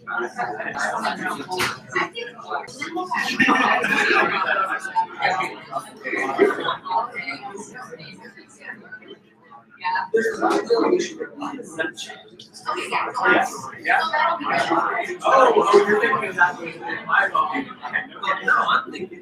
Oh, you're thinking that my phone. No, I'm thinking.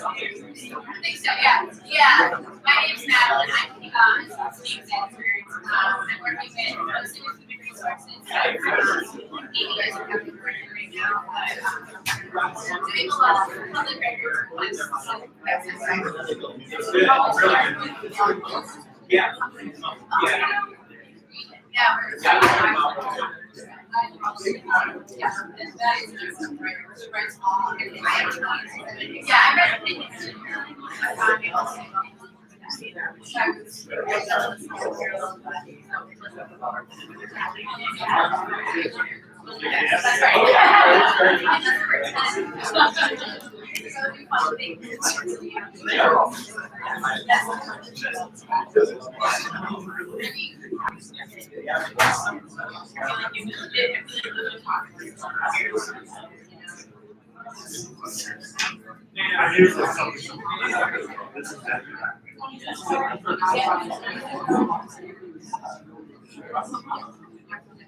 I think so, yeah. Yeah. My name's Madeline. I'm Steve's experience. I'm working with most of the human resources. You guys are having work right now, but doing a lot of public records. Yeah. And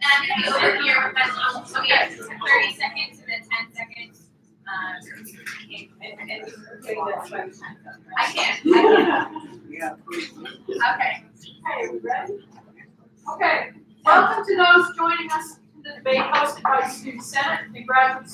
I'm going to be over here with my phone, so we have 30 seconds and then 10 seconds. I can. Okay. Hey, we ready? Okay, welcome to those joining us in the debate hosted by the Student Senate and Graduate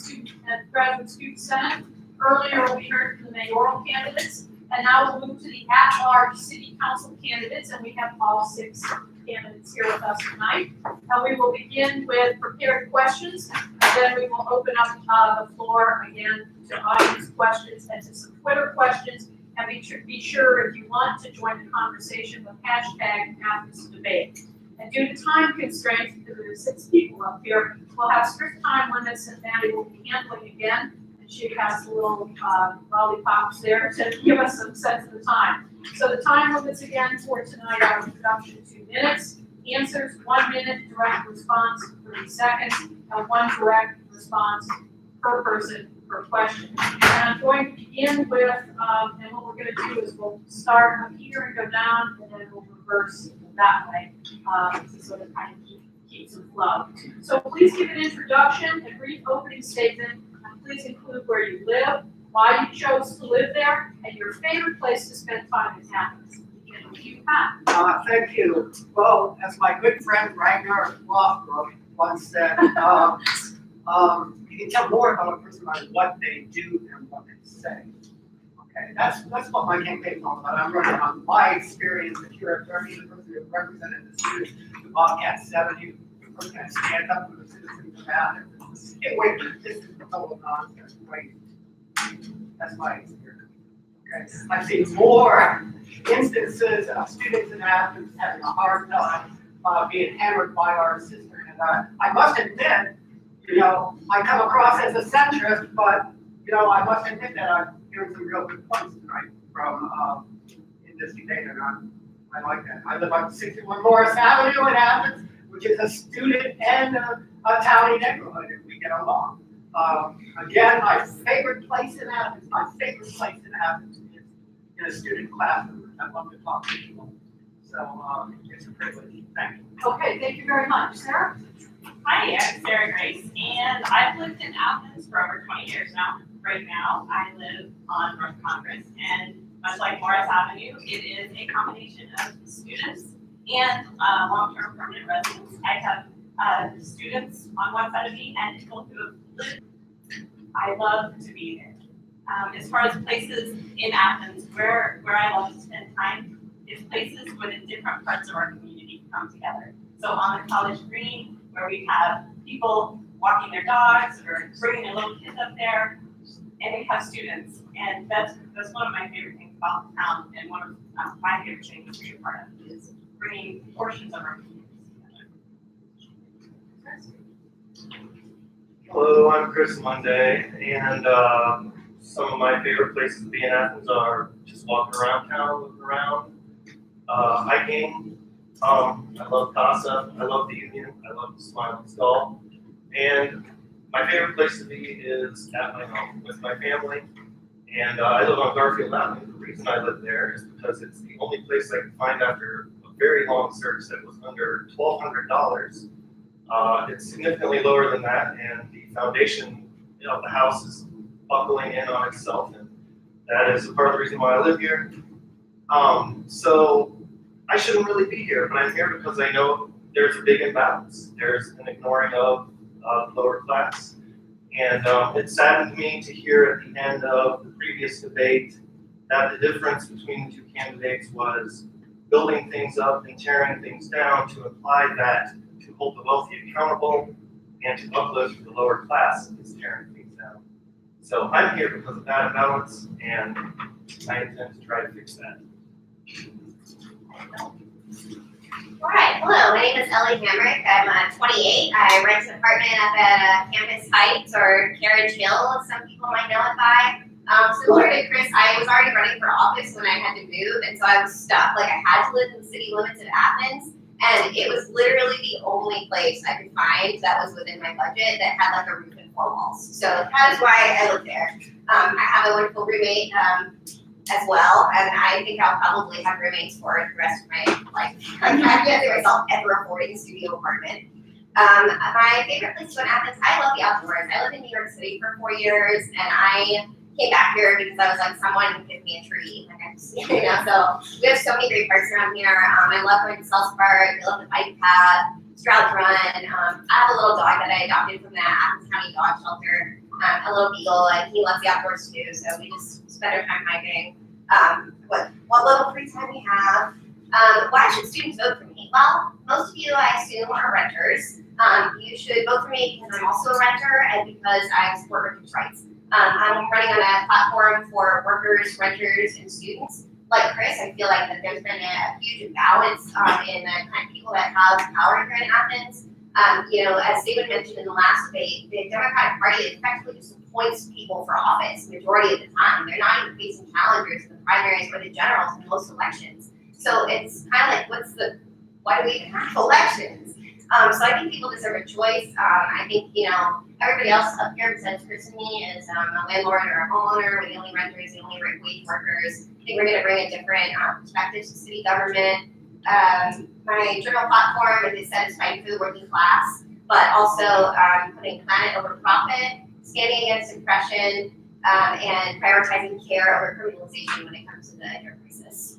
Student Senate. Earlier, we heard from the mayoral candidates, and now we'll move to the at-large city council candidates, and we have all 6 candidates here with us tonight. And we will begin with prepared questions, and then we will open up the floor again to audience questions and to some Twitter questions. And be sure if you want to join the conversation with hashtag #AskThisDebate. And due to time constraints, because there are 6 people up here, we'll have strict time limits, and Maddie will be handling again. And she has little lollipops there to give us some sense of the time. So the time limits again for tonight are introduction 2 minutes, answers 1 minute, direct response 30 seconds, and 1 direct response per person per question. And I'm going to begin with, and what we're going to do is we'll start up here and go down, and then we'll reverse that way to sort of kind of keep some flow. So please give an introduction, a brief opening statement, and please include where you live, why you chose to live there, and your favorite place to spend time in Athens. Thank you. Well, as my good friend Ragnar Lothbrok once said, you can tell more about a person by what they do than what they say. Okay, that's what my campaign is all about. I'm running on my experience here at Durham University of representing the students who Bobcat 7. You first kind of stand up for the citizens of Athens. Hey, wait, this is a total nonsense. Wait, that's my experience. Okay, I've seen more instances of students in Athens having a hard time being hammered by our sister and I must admit, you know, I come across as a centrist, but, you know, I must admit that I'm hearing some real good points tonight from, in this debate, and I like that. I live on 61 Morris Avenue in Athens, which is a student and a towny neighborhood, and we get along. Again, my favorite place in Athens is in a student classroom. I love to talk to people. So, it's a privilege. Thank you. Okay, thank you very much. Sarah? Hi, I'm Sarah Grace, and I've lived in Athens for over 20 years now. Right now, I live on North Congress, and much like Morris Avenue, it is a combination of students and long-term permanent residents. I have students on one side of me and people who have lived. I love to be there. As far as places in Athens, where I love to spend time is places where the different parts of our community come together. So on the College Green, where we have people walking their dogs or bringing their little kids up there, and we have students. And that's one of my favorite things about the town, and one of my favorite things to be a part of is bringing portions of our community together. Hello, I'm Chris Monday, and some of my favorite places to be in Athens are just walking around town, looking around, hiking. I love Casa, I love the Union, I love the Smiling Skull, and my favorite place to be is at my home with my family. And I live on Garfield Avenue. The reason I live there is because it's the only place I could find after a very long search that was under $1,200. It's significantly lower than that, and the foundation of the house is buckling in on itself, and that is a part of the reason why I live here. So I shouldn't really be here, but I'm here because I know there's a big imbalance. There's an ignoring of the lower class. And it saddened me to hear at the end of the previous debate that the difference between the two candidates was building things up and tearing things down, to imply that to hold the wealthy accountable and to uplift the lower class is tearing things down. So I'm here because of that imbalance, and I intend to try to fix that. All right, hello, my name is Ellie Hamrick. I'm 28. I rent an apartment up at Campus Heights, or Carriage Hill, as some people might know it by. Similar to Chris, I was already running for office when I had to move, and so I was stuck. Like, I had to live in the city limits of Athens, and it was literally the only place I could find that was within my budget that had like a roof and 4 walls. So that is why I live there. I have a wonderful roommate as well, and I think I'll probably have roommates for the rest of my life. I can't see myself ever affording a studio apartment. My favorite place to go in Athens, I love the outdoors. I lived in New York City for 4 years, and I came back here because I was like, someone can give me a tree. Like, I just, you know, so we have so many great parks around here. I love going to Sells Park. I love the bike path, Stroud's Run. I have a little dog that I adopted from the Athens County Dog Shelter, a little beagle, and he loves the outdoors too. So we just spend our time hiking. What little free time we have. Why should students vote for me? Well, most of you, I assume, are renters. You should vote for me because I'm also a renter and because I support renters' rights. I'm running on a platform for workers, renters, and students. Like Chris, I feel like that there's been a huge imbalance in the kind of people that have power here in Athens. You know, as David mentioned in the last debate, the Democratic Party effectively just appoints people for office the majority of the time. They're not even facing challengers in the primaries or the generals in most elections. So it's kind of like, why do we even have elections? So I think people deserve a choice. I think, you know, everybody else up here besides Chris and me is a landlord or a homeowner. We're the only renters, the only wage workers. I think we're going to bring a different perspective to city government. My journal platform is satisfying for the working class, but also putting planet over profit, standing against oppression, and prioritizing care over criminalization when it comes to the drug crisis.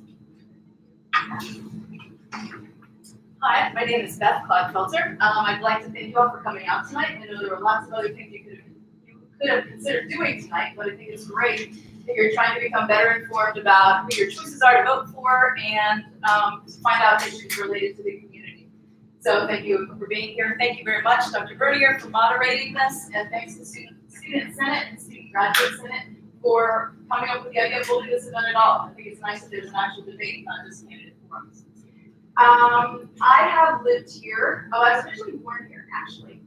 Hi, my name is Beth Clodfelter. I'd like to thank you all for coming out tonight. I know there were lots of other things you could have considered doing tonight, but I think it's great that you're trying to become better informed about who your choices are to vote for and to find out issues related to the community. So thank you for being here. Thank you very much, Dr. Bernier, for moderating this, and thanks to the Student Senate and Student Graduate Senate for coming up with the idea of holding this event at all. I think it's nice that there's an actual debate, not just candidate forums. I have lived here. Oh, I was originally born here, actually.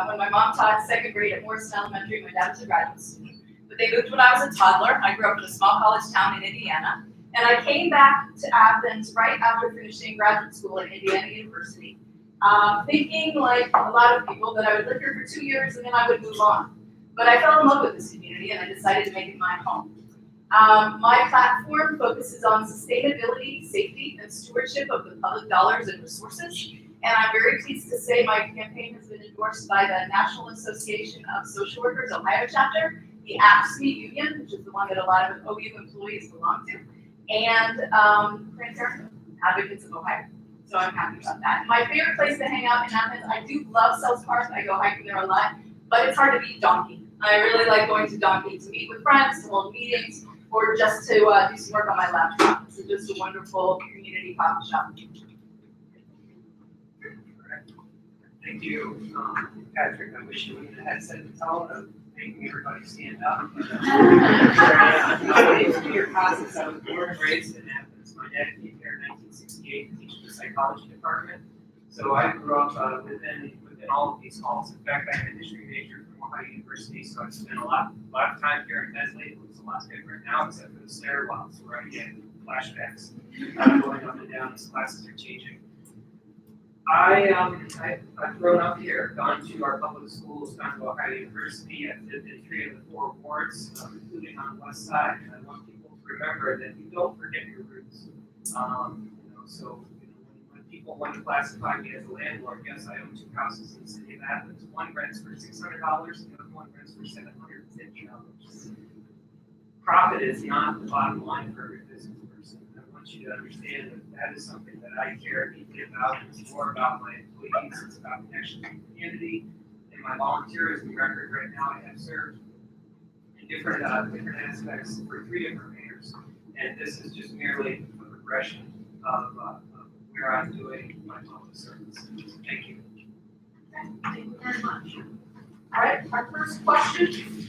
When my mom taught second grade at Morrison Elementary, my dad was a graduate student. But they moved when I was a toddler. I grew up in a small college town in Indiana. And I came back to Athens right after finishing graduate school at Indiana University, thinking, like a lot of people, that I would live here for 2 years and then I would move on. But I fell in love with this community and I decided to make it my home. My platform focuses on sustainability, safety, and stewardship of the public dollars and resources. And I'm very pleased to say my campaign has been endorsed by the National Association of Social Workers Ohio chapter, the AFSCME union, which is the one that a lot of OU employees belong to, and Planned Parenthood, Advocates of Ohio. So I'm happy about that. My favorite place to hang out in Athens, I do love Sells Park. I go hiking there a lot, but it's hard to beat Donkey. I really like going to Donkey to meet with friends, to hold meetings, or just to do some work on my laptop. It's just a wonderful community coffee shop. Thank you, Patrick. I wish you wouldn't have had set the tone of making everybody stand up. My name is Peter Casas. I was born and raised in Athens. My dad came here in 1968 to teach in the psychology department. So I grew up within all of these halls. In fact, I'm a history major from Ohio University, so I spent a lot of time here in Mesley. It looks a lot different now, except for the stairwells, where I get flashbacks going up and down as classes are changing. I've grown up here, gone to our public schools, gone to Ohio University. I've lived in 3 of the 4 wards, including on the west side. And I want people to remember that you don't forget your roots. When people want to classify me as a landlord, yes, I own 2 houses in the city of Athens. One rents for $600, the other one rents for $750. Profit is not the bottom line for every business person. I want you to understand that is something that I care deeply about. It's more about my employees, it's about connection to the community. And my volunteerism record right now, I have served in different aspects for 3 different mayors. And this is just merely a progression of where I'm doing my public service. So thank you. Thank you very much. All right, our first question,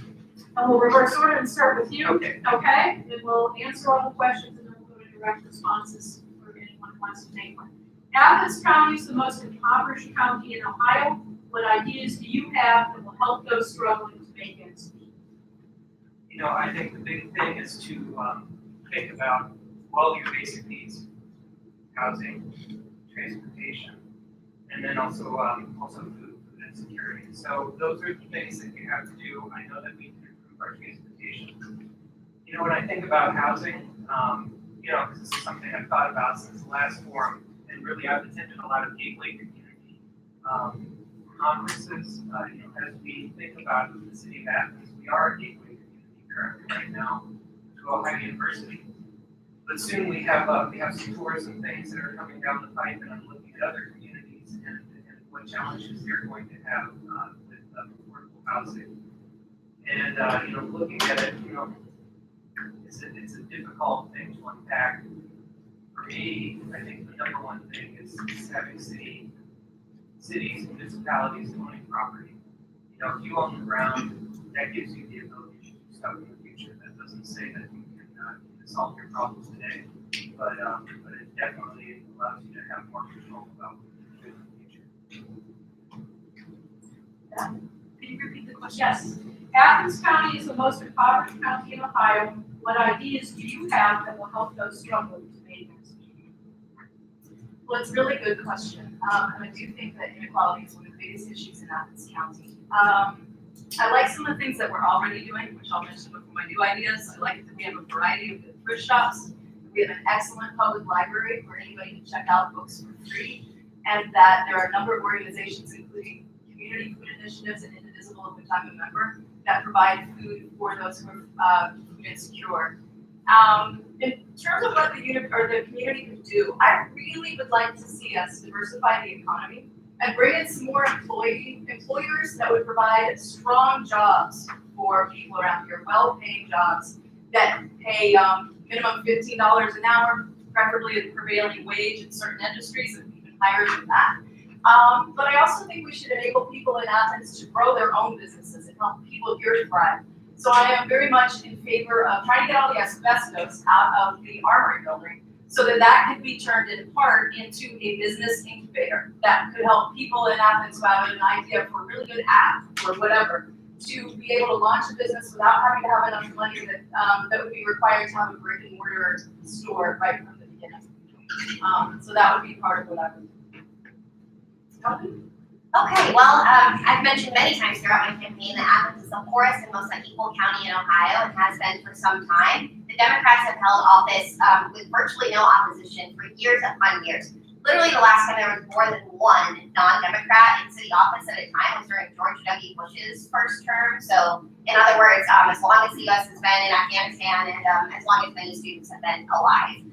and we'll reverse order and start with you. Okay. Okay, then we'll answer all the questions and then we'll go to direct responses for anyone who wants to make one. Athens County is the most impoverished county in Ohio. What ideas do you have that will help those struggling to make ends meet? You know, I think the big thing is to think about all your basic needs: housing, transportation, and then also food and security. So those are the things that you have to do. I know that we can improve our transportation. You know, when I think about housing, because this is something I've thought about since the last forum, and really I've attended a lot of gateway community conferences. As we think about the city of Athens, we are a gateway community currently right now to Ohio University. But soon we have some tourism things that are coming down the pipe, and I'm looking at other communities and what challenges they're going to have with affordable housing. And looking at it, it's a difficult thing to unpack. For me, I think the number one thing is having cities and municipalities owning property. If you own the ground, that gives you the ability to do stuff in the future. That doesn't say that you can solve your problems today, but it definitely allows you to have more control about what you do in the future. Can you repeat the question? Yes. Athens County is the most impoverished county in Ohio. What ideas do you have that will help those struggling to make ends meet? Well, it's a really good question. And I do think that inequality is one of the biggest issues in Athens County. I like some of the things that we're already doing, which I'll mention before my new ideas. I like that we have a variety of good thrift shops. We have an excellent public library where anybody can check out books for free. And that there are a number of organizations, including community food initiatives and Indivisible, of which I'm a member, that provide food for those who are food insecure. In terms of what the community can do, I really would like to see us diversify the economy and bring in some more employers that would provide strong jobs for people around here, well-paying jobs that pay minimum $15 an hour, preferably the prevailing wage in certain industries, and even higher than that. But I also think we should enable people in Athens to grow their own businesses and help people here to thrive. So I am very much in favor of trying to get all the asbestos out of the Armory building So that could be turned in part into a business incubator that could help people in Athens who have an idea for a really good app or whatever, to be able to launch a business without having to have enough money that would be required to have a brick and mortar store right from the beginning. So that would be part of what I would do. Okay, well, I've mentioned many times throughout my campaign that Athens is the poorest and most unequal county in Ohio and has been for some time. The Democrats have held office with virtually no opposition for years upon years. Literally the last time there was more than one non-Democrat in city office at a time was during George W. Bush's first term. So in other words, as long as the U.S. has been in Afghanistan and as long as many students have been alive.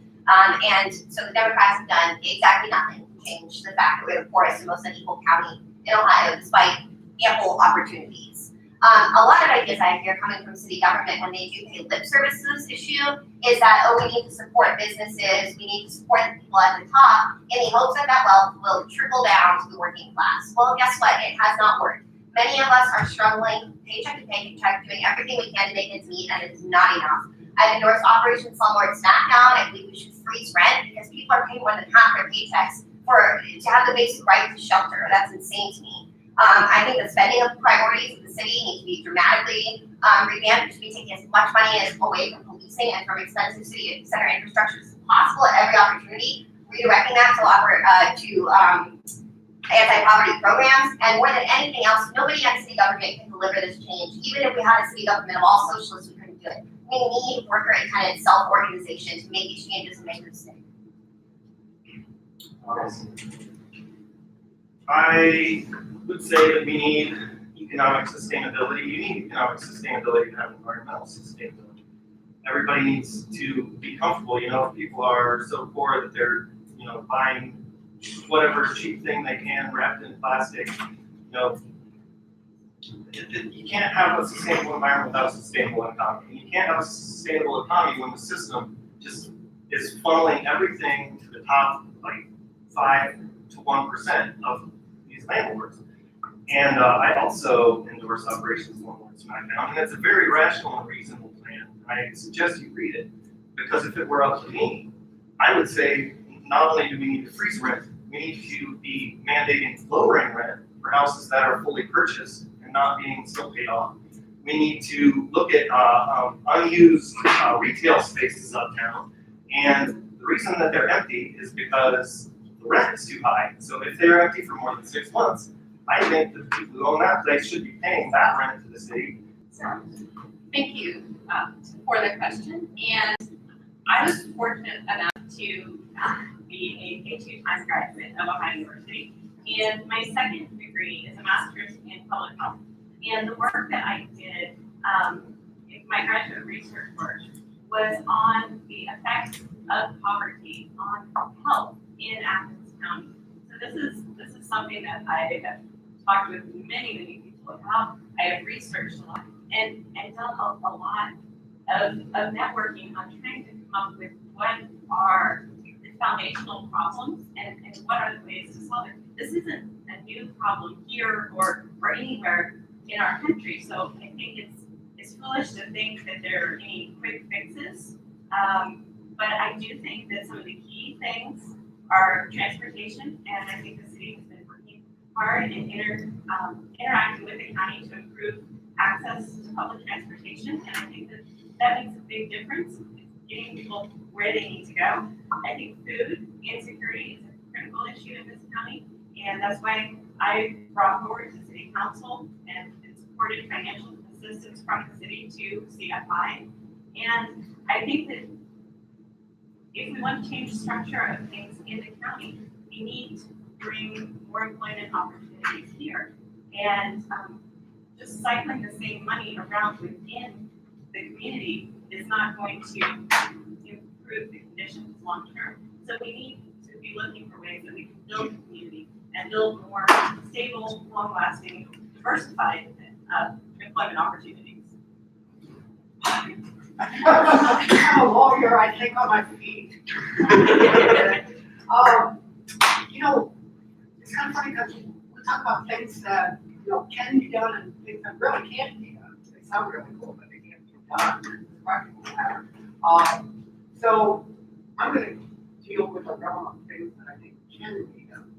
And so the Democrats have done exactly nothing to change the fact that we're the poorest and most unequal county in Ohio, despite ample opportunities. A lot of ideas I hear coming from city government when they do pay lip service to this issue is that, oh, we need to support businesses, we need to support the people at the top, in the hopes that that wealth will trickle down to the working class. Well, guess what? It has not worked. Many of us are struggling paycheck to paycheck, doing everything we can to make ends meet, and it is not enough. I've endorsed Operation Slumlord Smackdown. I believe we should freeze rent because people are paying more than half their paychecks to have the basic right to shelter. That's insane to me. I think the spending of priorities of the city need to be dramatically revamped. We should be taking as much money away from policing and from expensive city center infrastructure as possible at every opportunity, redirecting that to anti-poverty programs. And more than anything else, nobody at city government can deliver this change. Even if we had a city government of all socialists, we couldn't do it. We need worker and tenant self-organization to make these changes and make them stick. I would say that we need economic sustainability. You need economic sustainability to have environmental sustainability. Everybody needs to be comfortable. You know, if people are so poor that they're, buying whatever cheap thing they can wrapped in plastic, you can't have a sustainable environment without a sustainable economy. You can't have a sustainable economy when the system just is funneling everything to the top, like 5 to 1% of these landlords. And I also endorse Operation Slumlord Smackdown, and it's a very rational and reasonable plan. I suggest you read it, because if it were up to me, I would say not only do we need to freeze rent, we need to be mandating lowering rent for houses that are fully purchased and not being still paid off. We need to look at unused retail spaces uptown, and the reason that they're empty is because the rent is too high. So if they're empty for more than 6 months, I think that the people who own that place should be paying that rent to the city. Thank you for the question. And I was fortunate enough to be a two-time graduate of Ohio University. And my second degree is a master's in public health. And the work that I did, my graduate research work, was on the effects of poverty on health in Athens County. So this is something that I have talked with many people about. I have researched a lot and done a lot of networking on trying to come up with what are the foundational problems and what are the ways to solve it. This isn't a new problem here or anywhere in our country, so I think it's foolish to think that there are any quick fixes. But I do think that some of the key things are transportation, and I think the city has been working hard and interacting with the county to improve access to public transportation, and I think that makes a big difference in getting people where they need to go. I think food insecurity is a critical issue in this county, and that's why I brought forward to city council and supported financial assistance from the city to CFI. And I think that if we want to change the structure of things in the county, we need to bring more employment opportunities here. And just cycling the same money around within the community is not going to improve the conditions long term. So we need to be looking for ways that we can build the community and build more stable, long-lasting, diversified employment opportunities. I'm a lawyer, I think on my feet. It's kind of funny because we talk about things that, can be done and things that really can't be done. They sound really cool, but they can't be done. It's a practical matter. So I'm going to deal with a realm of things that I think can be done.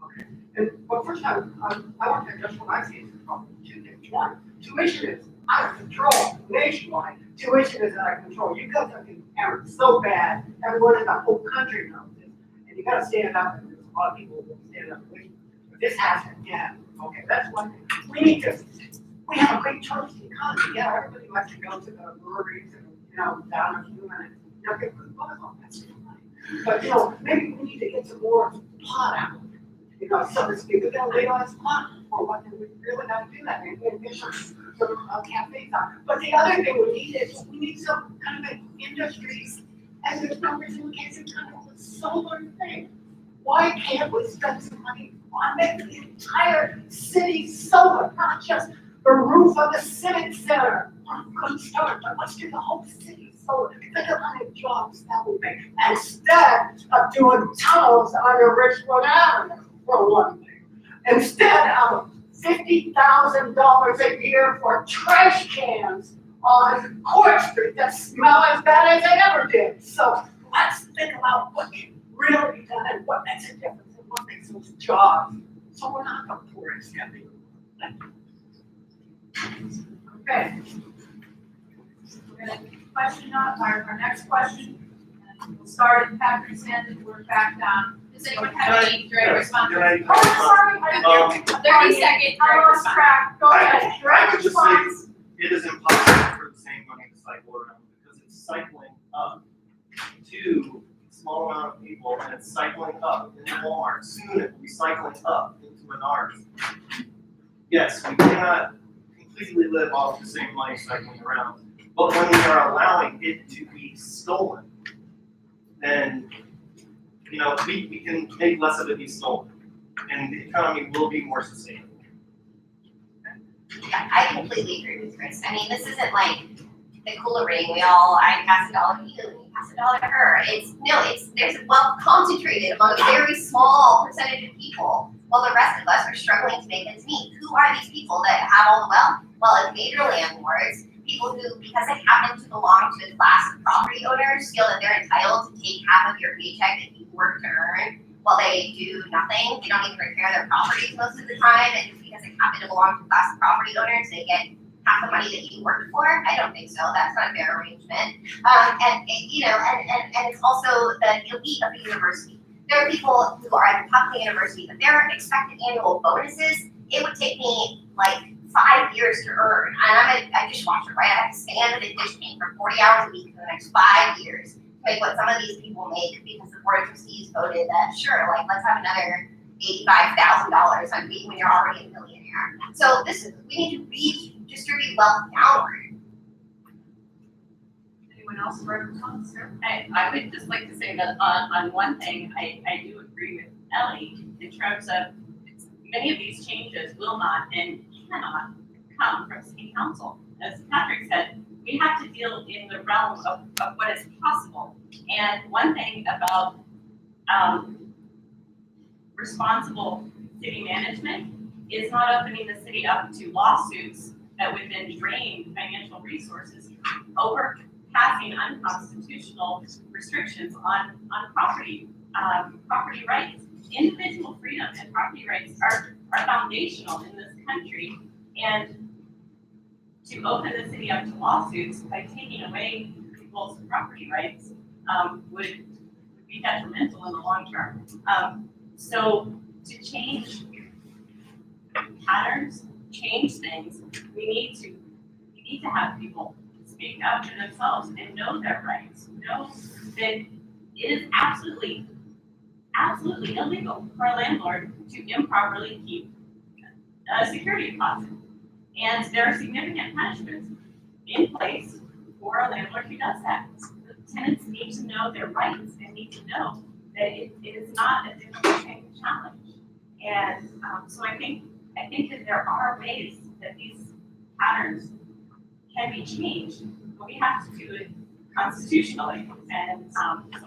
Okay, but first I want to address what I see as a problem, two things. One, tuition is out of control nationwide. Tuition is out of control. You guys are parents so bad. Everyone in the whole country knows this. And you gotta stand up, and there's a lot of people who stand up with you. But this happens again. Okay, that's one thing. We have a great tourist economy. Yeah, everybody likes to go to the breweries and, down a few minutes. Now, get good buzz on that sort of money. But, maybe we need to get some more pot out. So to speak, we're gonna legalize pot for what we really gotta do that and get some cafes on. But the other thing we need is we need some kind of an industries, and there's no reason we can't do kind of a solar thing. Why can't we spend some money on making the entire city solar, not just the roof of the civic center? Good start, but let's do the whole city solar. Think of how many jobs that would make, instead of doing tunnels under Richwood Avenue, for one thing. Instead of $50,000 a year for trash cans on Court Street that smell as bad as they ever did. So let's think about what can really be done and what makes a difference and what makes those jobs. So we're not the poorest country. Okay. We're gonna question on our next question. And we'll start at Patrick's end and work back down. Does anyone have any direct response? Oh, sorry, I 30-second I direct lost response. track. Go ahead. I Direct would just response. say, it is impossible for the same money to cycle around, because it's cycling up to a small amount of people, and it's cycling up into Walmart. Soon it will be cycling up into Menards. Yes, we cannot completely live off the same money cycling around, but when we are allowing it to be stolen, then, we can make less of it be stolen, and the economy will be more sustainable. Yeah, I completely agree with Chris. I mean, this isn't like the cooler ring. I pass $1 to you, and you pass $1 to her. There's wealth concentrated among a very small percentage of people, while the rest of us are struggling to make ends meet. Who are these people that have all the wealth? Well, it's major landlords, people who, because they happen to belong to the class of property owners, feel that they're entitled to take half of your paycheck that you work to earn, while they do nothing. They don't even repair their properties most of the time, and just because they happen to belong to the class of property owners, they get half the money that you worked for. I don't think so. That's not a fair arrangement. And it's also the elite of the university. There are people who are at the top of the university, but their expected annual bonuses, it would take me like 5 years to earn. And I'm a dishwasher, right? I have to stand at a dish paint for 40 hours a week for the next 5 years to make what some of these people make, because the board of trustees voted that, sure, like, let's have another $85,000 on me when you're already a millionaire. So we need to redistribute wealth downward. Anyone else for a response, sir? I would just like to say that on one thing, I do agree with Ellie in terms of many of these changes will not and cannot come from city council. As Patrick said, we have to deal in the realm of what is possible. And one thing about responsible city management is not opening the city up to lawsuits that would then drain financial resources over passing unconstitutional restrictions on property rights. Individual freedom and property rights are foundational in this country, and to open the city up to lawsuits by taking away people's property rights would be detrimental in the long term. So to change patterns, change things, we need to have people speak up for themselves and know their rights. Know that it is absolutely illegal for a landlord to improperly keep a security deposit. And there are significant punishments in place for a landlord who does that. The tenants need to know their rights and need to know that it is not a difficult thing to challenge. And so I think that there are ways that these patterns can be changed, but we have to do it constitutionally. And so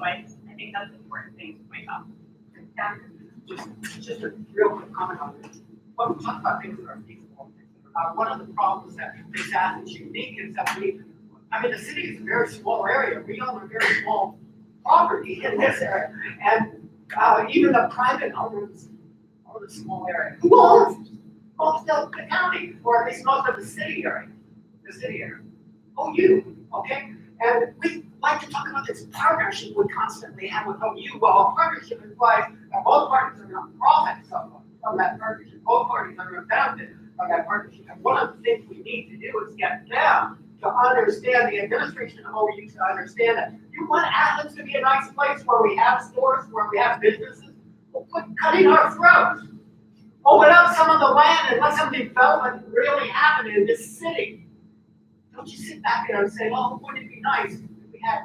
I think that's an important thing to point out. Just a real quick comment on this. When we talk about things that are feasible, one of the problems that this Athens is unique is that the city is a very small area. We own a very small property in this area. And, even the private owners own a small area. Who owns most of the county, or at least most of the city area? Oh, you, okay? And we like to talk about this partnership we constantly have with OU. Well, a partnership implies that both parties are going to profit from that partnership. Both parties are going to benefit from that partnership. And one of the things we need to do is get them to understand, the administration of OU to understand that you want Athens to be a nice place where we have stores, where we have businesses. Well, quit cutting our throats. Open up some of the land and let some development really happen in this city. Don't you sit back there and say, oh, wouldn't it be nice if we had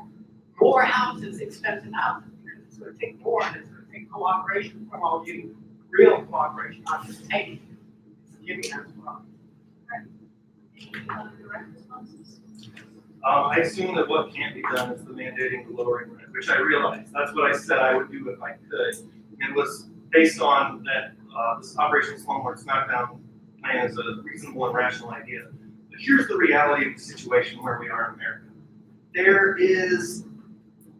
more houses, expensive houses? Because it's going to take more, and it's going to take cooperation from all you, real cooperation, not just taking, it's giving as well. Any other direct responses? I assume that what can't be done is the mandating the lowering rent, which I realize, that's what I said I would do if I could. It was based on that, this Operation Slumlord Smackdown plan is a reasonable and rational idea. But here's the reality of the situation where we are in America. There is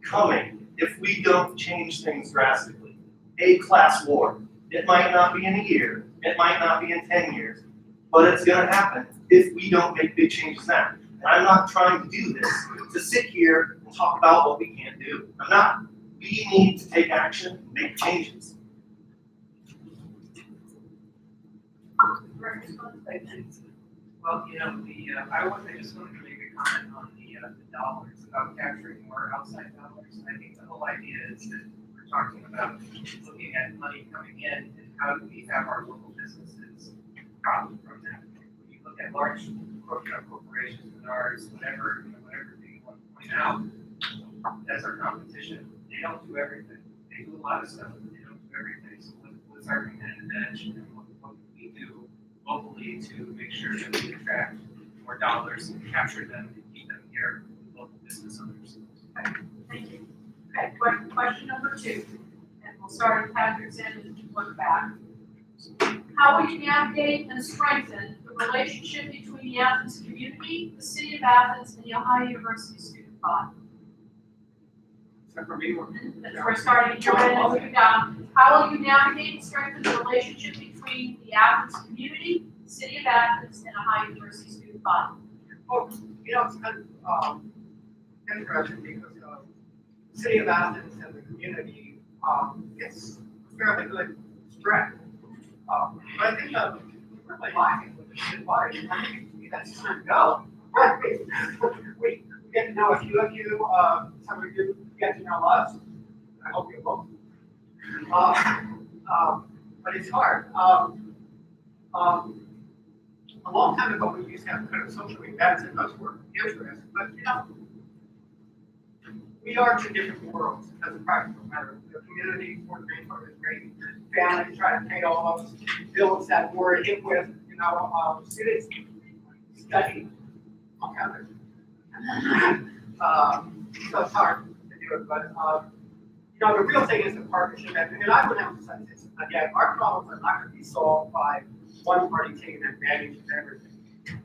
coming, if we don't change things drastically, a class war. It might not be in a year, it might not be in 10 years, but it's gonna happen if we don't make big changes now. And I'm not trying to do this to sit here and talk about what we can't do. I'm not. We need to take action, make changes. Direct response? Well, you know, I just wanted to make a comment on the dollars, about capturing more outside dollars. I think the whole idea is that we're talking about looking at money coming in and how do we have our local businesses profit from that. When you look at large corporations, Menards, whatever you want to point out, as our competition, they don't do everything. They do a lot of stuff, but they don't do everything. So what's our competitive edge, and what can we do locally to make sure that we attract more dollars and capture them and keep them here with local business owners? Thank you. Okay, question number 2, and we'll start with Patrick Sanders and look back. How will you navigate and strengthen the relationship between the Athens community, the city of Athens, and the Ohio University student body? Except for me, We're starting here and moving down. How will you navigate and strengthen the relationship between the Athens community, the city of Athens, and Ohio University student body? oh, you know, it's kind of, interesting because, the city of Athens and the community, gets fairly good strength. But I think that we're really lacking with the student body. I think we got to go. We get to know a few of you, some of you get to know us. I hope you will. But it's hard. A long time ago, we used to have kind of social events and those were interesting, but you know, we are two different worlds as a practical matter. The community, Fort Greenport is great. Families try to pay all those bills that we're hit with, you know, students study on campus. So it's hard to do it, but, you know, the real thing is the partnership. And I would emphasize this, again, our problems are not gonna be solved by one party taking advantage of everything.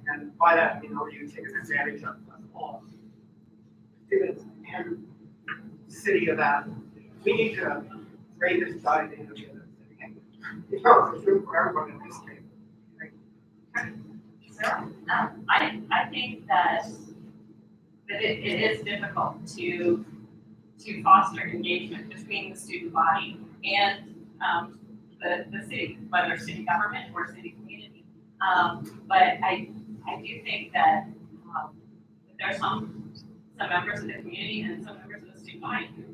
And by that, you know, you taking advantage of all students and city of Athens. We need to raise this tide in the city. You know, there's room for everyone in this case. Sarah? I think that it is difficult to foster engagement between the student body and the city, whether city government or city community. But I do think that there are some members of the community and some members of the student body who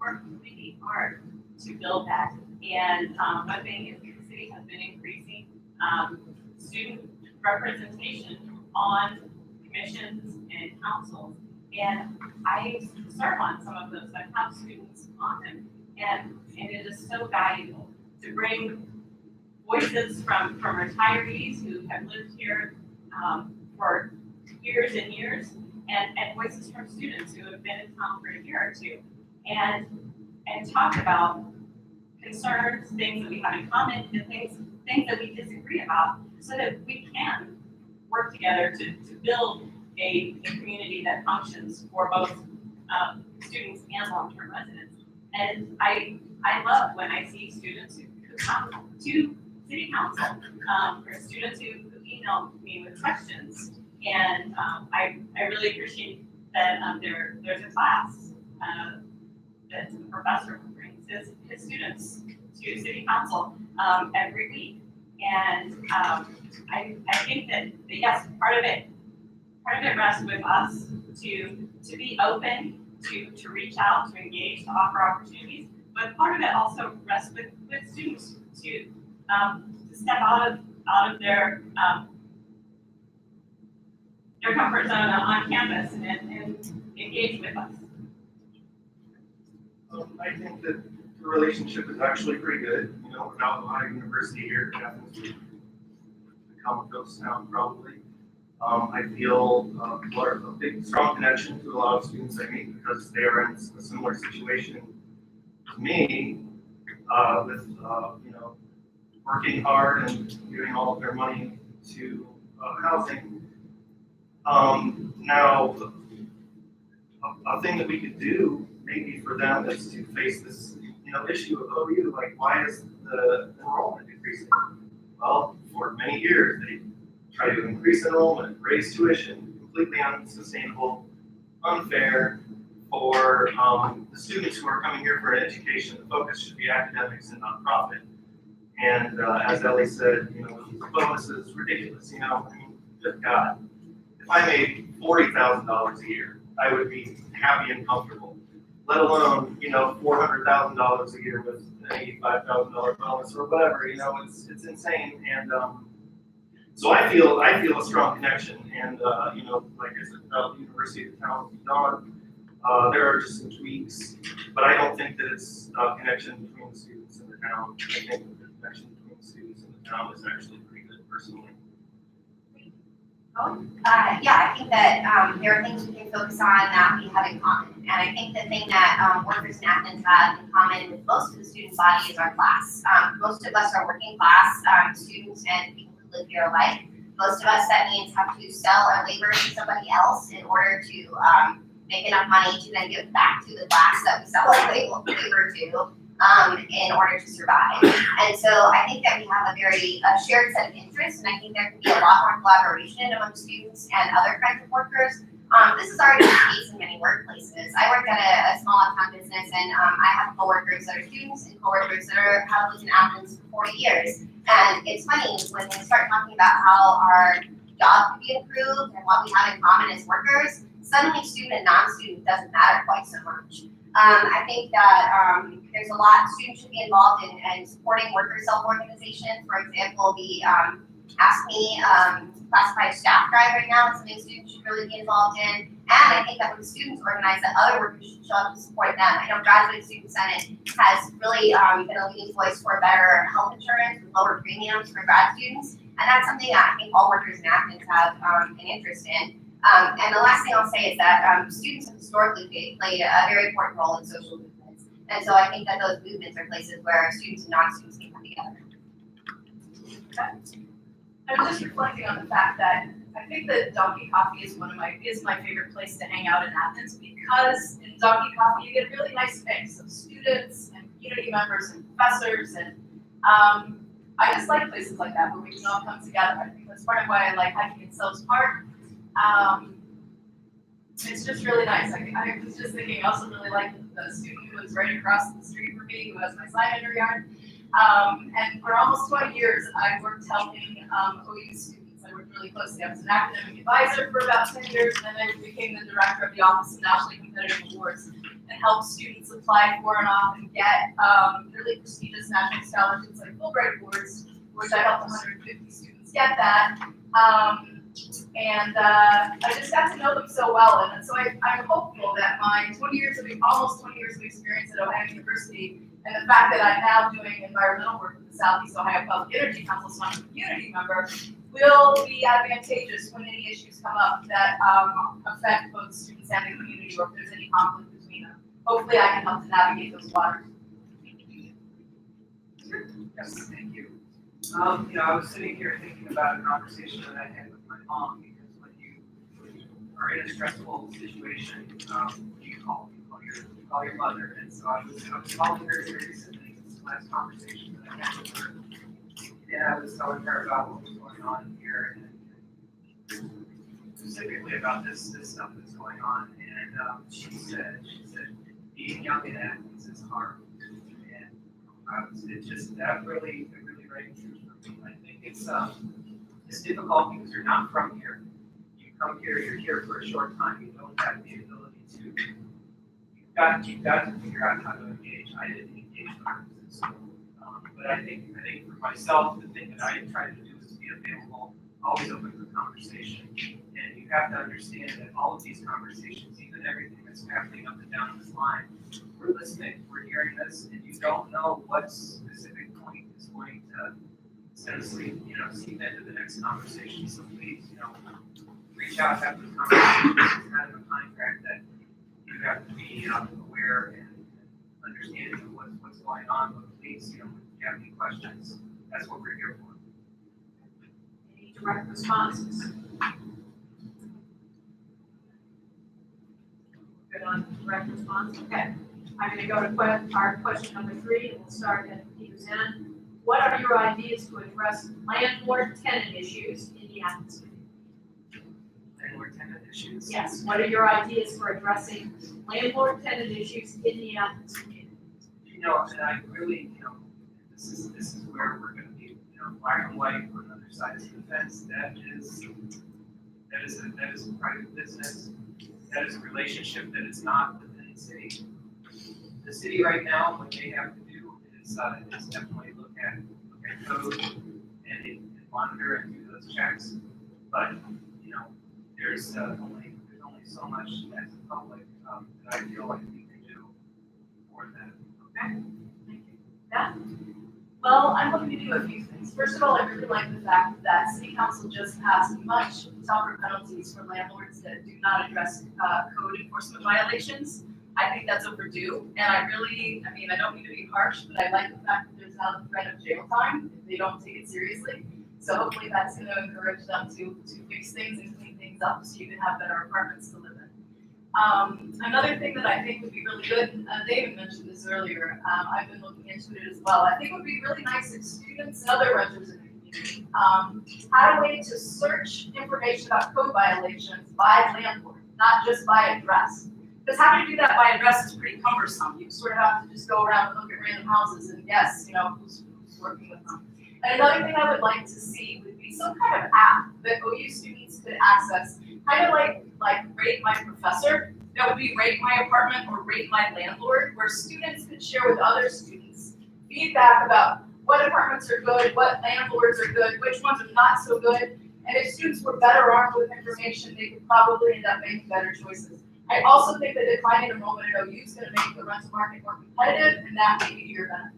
work really hard to build that. And one thing is the city has been increasing student representation on commissions and councils. And I serve on some of those that have students on them. And it is so valuable to bring voices from retirees who have lived here for years and years, and voices from students who have been in town for a year or two, and talk about concerns, things that we have in common, and things that we disagree about, so that we can work together to build a community that functions for both students and long-term residents. And I love when I see students who come to city council, or students who email me with questions. And I really appreciate that there's a class that the professor brings his students to city council every week. And I think that yes, part of it rests with us to be open, to reach out, to engage, to offer opportunities. But part of it also rests with students to step out of their comfort zone on campus and engage with us. I think that the relationship is actually pretty good. You know, without Ohio University here, it happens to become a ghost town probably. I feel a big, strong connection to a lot of students I meet because they are in a similar situation to me, with you know, working hard and giving all of their money to housing. Now, a thing that we could do maybe for them is to face this, you know, issue of OU, like why is the enrollment decreasing? Well, for many years, they try to increase enrollment, raise tuition, completely unsustainable, unfair for the students who are coming here for an education. The focus should be academics and not profit. And as Ellie said, you know, these bonuses, ridiculous, you know, I mean, good God. If I made $40,000 a year, I would be happy and comfortable, let alone, you know, $400,000 a year with an $85,000 bonus or whatever, you know, it's insane. And so I feel a strong connection. And, you know, like I said, about the University of Town of Dawn, there are just some tweaks, but I don't think that it's a connection between the students and the town. I think that the connection between the students and the town is actually pretty good personally. Yeah, I think that there are things we can focus on that we have in common. And I think the thing that workers in Athens have in common with most of the student body is our class. Most of us are working class students and people who live here alike. Most of us, that means, have to sell our labor to somebody else in order to make enough money to then give back to the class that we sell our labor to. In order to survive. And so I think that we have a very shared set of interests, and I think there can be a lot more collaboration among students and other kinds of workers. This is already the case in many workplaces. I work at a small town business, and I have coworkers that are students and coworkers that have lived in Athens for 40 years. And it's funny when we start talking about how our job could be improved and what we have in common as workers, suddenly student and non-student doesn't matter quite so much. I think that there's a lot students should be involved in supporting worker self-organization. For example, the Ask Me classified staff drive right now is something students should really be involved in. And I think that when students organize, that other workers should show up to support them. I know Graduate Student Senate has really been a leading voice for better health insurance and lower premiums for grad students. And that's something that I think all workers in Athens have an interest in. And the last thing I'll say is that students have historically played a very important role in social movements. And so I think that those movements are places where students and non-students can come together. I was just reflecting on the fact that I think that Donkey Coffee is my favorite place to hang out in Athens, because in Donkey Coffee you get a really nice mix of students and community members and professors, and I just like places like that where we can all come together. I think that's part of why I like hiking in Sells Park. It's just really nice. I was just thinking, I also really like the student who was right across the street from me, who has my sign in her yard. And for almost 20 years, I worked helping OU students. I worked really closely. I was an academic advisor for about 10 years, and then I became the director of the Office of Nationally Competitive Awards and helped students apply for and often get really prestigious national scholarships like Fulbright Awards, which I helped 150 students get that. And I just got to know them so well, and so I'm hopeful that my almost 20 years of experience at Ohio University, and the fact that I'm now doing environmental work with the Southeast Ohio Public Energy Council, so I'm a community member, will be advantageous when any issues come up that affect both students and the community, or if there's any conflict between them. Hopefully I can help to navigate those waters. Yes, thank you. You know, I was sitting here thinking about a conversation that I had with my mom, because when you are in a stressful situation, you call your mother, and so I was calling her very recently, this last conversation that I had with her. And I was telling her about what was going on here, and specifically about this stuff that's going on, and she said, being young in Athens is hard. And that really rang true for me. I think it's difficult because you're not from here. You come here, you're here for a short time, you don't have the ability to, you've got to figure out how to engage. I didn't engage when I was in school. But I think for myself, the thing that I try to do is be available, always open for conversation. And you have to understand that all of these conversations, even everything that's happening up and down this line, we're listening, we're hearing this, and you don't know what specific point is going to seep into the next conversation. So please, reach out after the conversation. This is kind of a contract that you have to be aware and understanding of what's going on. But please, if you have any questions, that's what we're here for. Any direct responses? Good on direct response, okay. I'm gonna go to our question number 3, and we'll start at Peter's end. What are your ideas to address landlord-tenant issues in the Athens community? Landlord-tenant issues. Yes, what are your ideas for addressing landlord-tenant issues in the Athens community? And I really, this is where we're gonna be, black and white on the other side of the fence. That is a private business. That is a relationship that is not within the city. The city right now, what they have to do is definitely look at code and monitor and do those checks. But there's only so much as a public that I feel like we can do for that. Okay, thank you. Yeah. Well, I'm looking to do a few things. First of all, I really like the fact that City Council just passed much tougher penalties for landlords that do not address code enforcement violations. I think that's overdue, and I don't mean to be harsh, but I like the fact that there's now the threat of jail time if they don't take it seriously. So hopefully that's going to encourage them to fix things and clean things up so you can have better apartments to live in. Another thing that I think would be really good, David mentioned this earlier, I've been looking into it as well. I think it would be really nice if students and other renters in the community had a way to search information about code violations by landlord, not just by address. Because having to do that by address is pretty cumbersome. You sort of have to just go around and look at random houses and guess, who's working with them. And another thing I would like to see would be some kind of app that OU students could access, kind of like Rate My Professor. That would be Rate My Apartment or Rate My Landlord, where students could share with other students feedback about what apartments are good, what landlords are good, which ones are not so good. And if students were better armed with information, they could probably end up making better choices. I also think that declining enrollment at OU is going to make the rental market more competitive, and that may be to your benefit.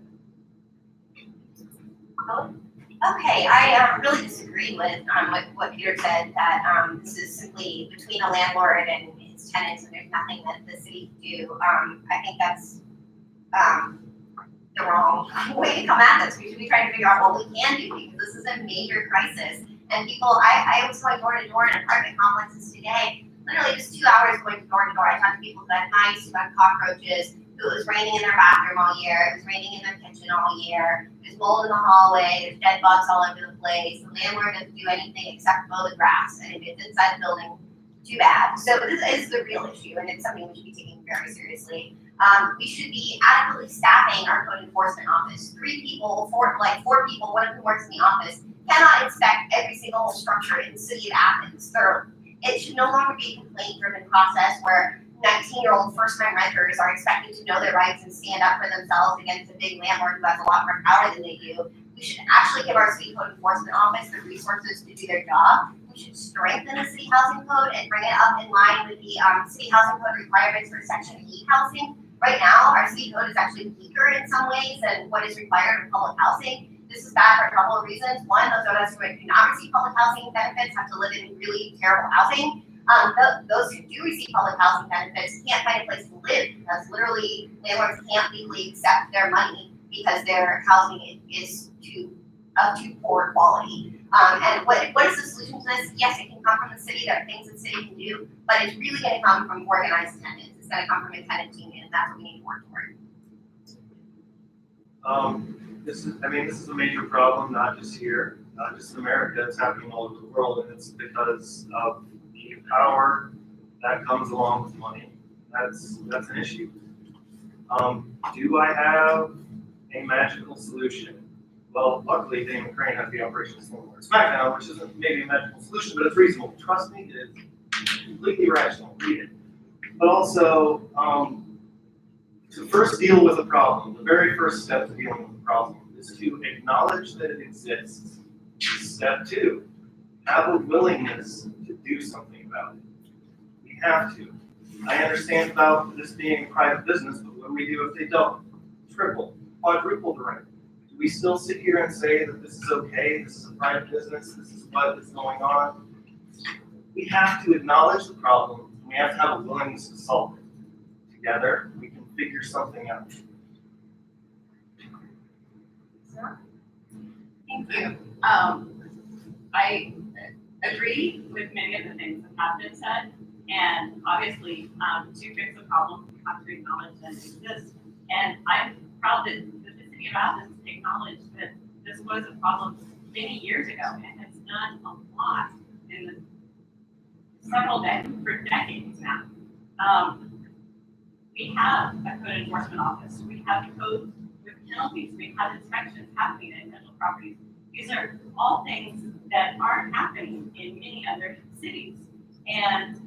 Okay, I really disagree with what Peter said, that this is simply between a landlord and his tenants, and there's nothing that the city can do. I think that's the wrong way to come at this. We should be trying to figure out what we can do, because this is a major crisis. And people, I was going door to door in apartment complexes today, literally just 2 hours going door to door. I talked to people who had mice, who had cockroaches, who it was raining in their bathroom all year, it was raining in their kitchen all year, there's mold in the hallway, there's dead bugs all over the place, the landlord doesn't do anything except mow the grass, and if it's inside the building, too bad. So this is the real issue, and it's something we should be taking very seriously. We should be adequately staffing our code enforcement office. 4 people, one of whom works in the office, cannot inspect every single structure in the city of Athens thoroughly. It should no longer be a complaint-driven process where 19-year-old first-time renters are expected to know their rights and stand up for themselves against a big landlord who has a lot more power than they do. We should actually give our city code enforcement office the resources to do their job. We should strengthen the city housing code and bring it up in line with the city housing code requirements for Section 8 housing. Right now, our city code is actually weaker in some ways than what is required in public housing. This is bad for a couple of reasons. One, those of us who do not receive public housing benefits have to live in really terrible housing. Those who do receive public housing benefits can't find a place to live because literally landlords can't legally accept their money because their housing is of too poor quality. And what is the solution to this? Yes, it can come from the city. There are things the city can do, but it's really going to come from organized tenants. It's gonna come from a tenant union, and that's what we need to work toward. This is a major problem, not just here, not just in America, it's happening all over the world, and it's because of the power that comes along with money. That's an issue. Do I have a magical solution? Well, luckily, Damon Crane has the Operation Slumlord Smackdown, which isn't maybe a magical solution, but it's reasonable. Trust me, it is completely rational. Read it. But also, to first deal with a problem, the very first step to dealing with a problem is to acknowledge that it exists. Step 2, have a willingness to do something about it. We have to. I understand about this being a private business, but what do we do if they don't? Triple, quadruple the rent. Do we still sit here and say that this is okay, this is a private business, this is what is going on? We have to acknowledge the problem, and we have to have a willingness to solve it. Together, we can figure something out. Thank you. I agree with many of the things that have been said, and obviously, to fix a problem, we have to acknowledge that it exists. And I'm proud that the city of Athens acknowledged that this was a problem many years ago and has done a lot in for decades now. We have a code enforcement office, we have codes with penalties, we have inspections happening in rental properties. These are all things that aren't happening in many other cities. And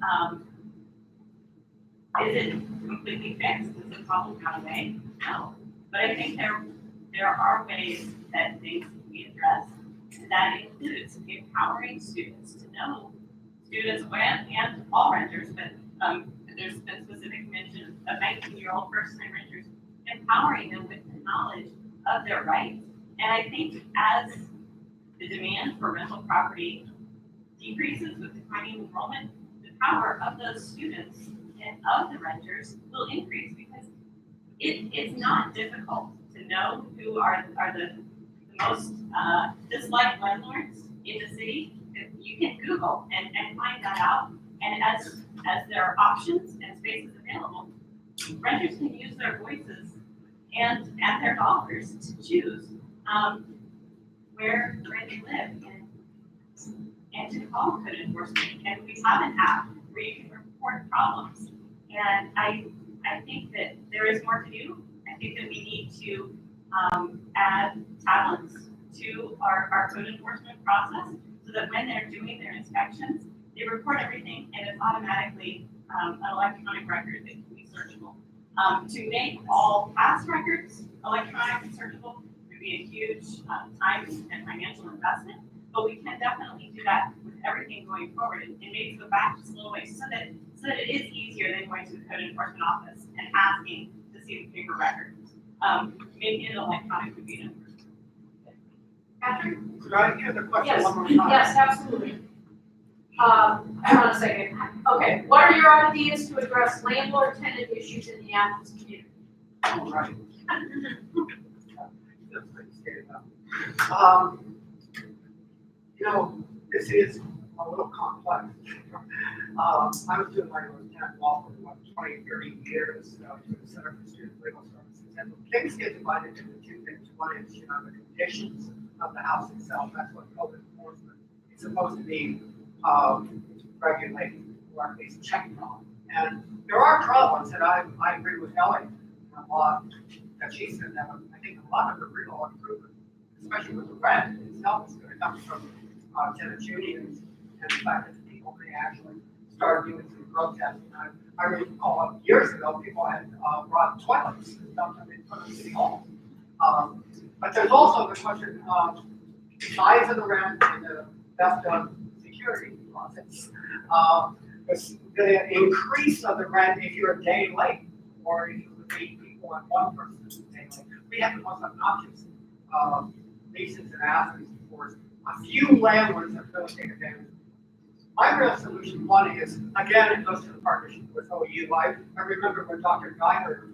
is it completely fixed? Is the problem gone away? No. But I think there are ways that things can be addressed. And that includes empowering students to know, students and all renters, but there's been specific mention of 19-year-old first-time renters, empowering them with the knowledge of their rights. And I think as the demand for rental property decreases with declining enrollment, the power of those students and of the renters will increase, because it's not difficult to know who are the most disliked landlords in the city. You can Google and find that out. And as there are options and spaces available, renters can use their voices and their dollars to choose where they live and to call code enforcement. And we have an app where you can report problems. And I think that there is more to do. I think that we need to add tablets to our code enforcement process so that when they're doing their inspections, they report everything and it's automatically an electronic record that can be searchable. To make all past records electronic and searchable would be a huge time and financial investment, but we can definitely do that with everything going forward and maybe go back just a little way so that it is easier than going to the code enforcement office and asking to see the paper records. Making it electronic would be an improvement. Patrick? Could I hear the question Yes, one more time? yes, absolutely. Hang on a second. Okay, what are your ideas to address landlord-tenant issues in the Athens community? All right. This is a little complex. I was doing my own tenant law for 20, 30 years, to the Center for Student Legal Services. And things get divided into two things. One is, the conditions of the house itself. That's what code enforcement is supposed to be regulating, or at least checking on. And there are problems, and I agree with Ellie a lot that she said that I think a lot of the real improvement, especially with the rent itself, is going to come from tenant unions and the fact that people may actually start doing some protesting. I recall years ago, people had brought toilets and dumped them in front of City Hall. But there's also the question of the size of the rent and the theft of security deposits. The increase of the rent if you're a day late, or if you would meet people and one person is a day late. We have the most obnoxious leases in Athens, of course. A few landlords have really taken advantage. My real solution, one is, again, it goes to the partnership with OU. I remember when Dr. Geiger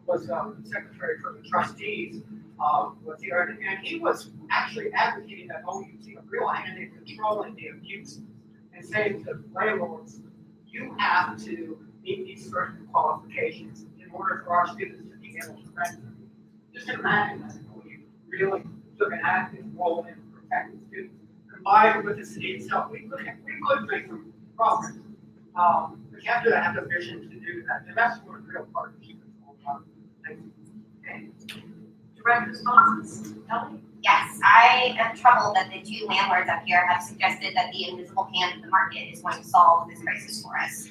was secretary for the trustees, was here, and he was actually advocating that OU take a real hand in controlling the abuse and saying to landlords, you have to meet these certain qualifications in order for our students to be able to rent. Just imagine that when you really took an active role in protecting students, combined with the city itself, we could make some progress. We have to have the vision to do that, and that's what a real partnership is all about. Thank you. Okay. Direct responses, Ellie? Yes, I am troubled that the two landlords up here have suggested that the invisible hand of the market is going to solve this crisis for us.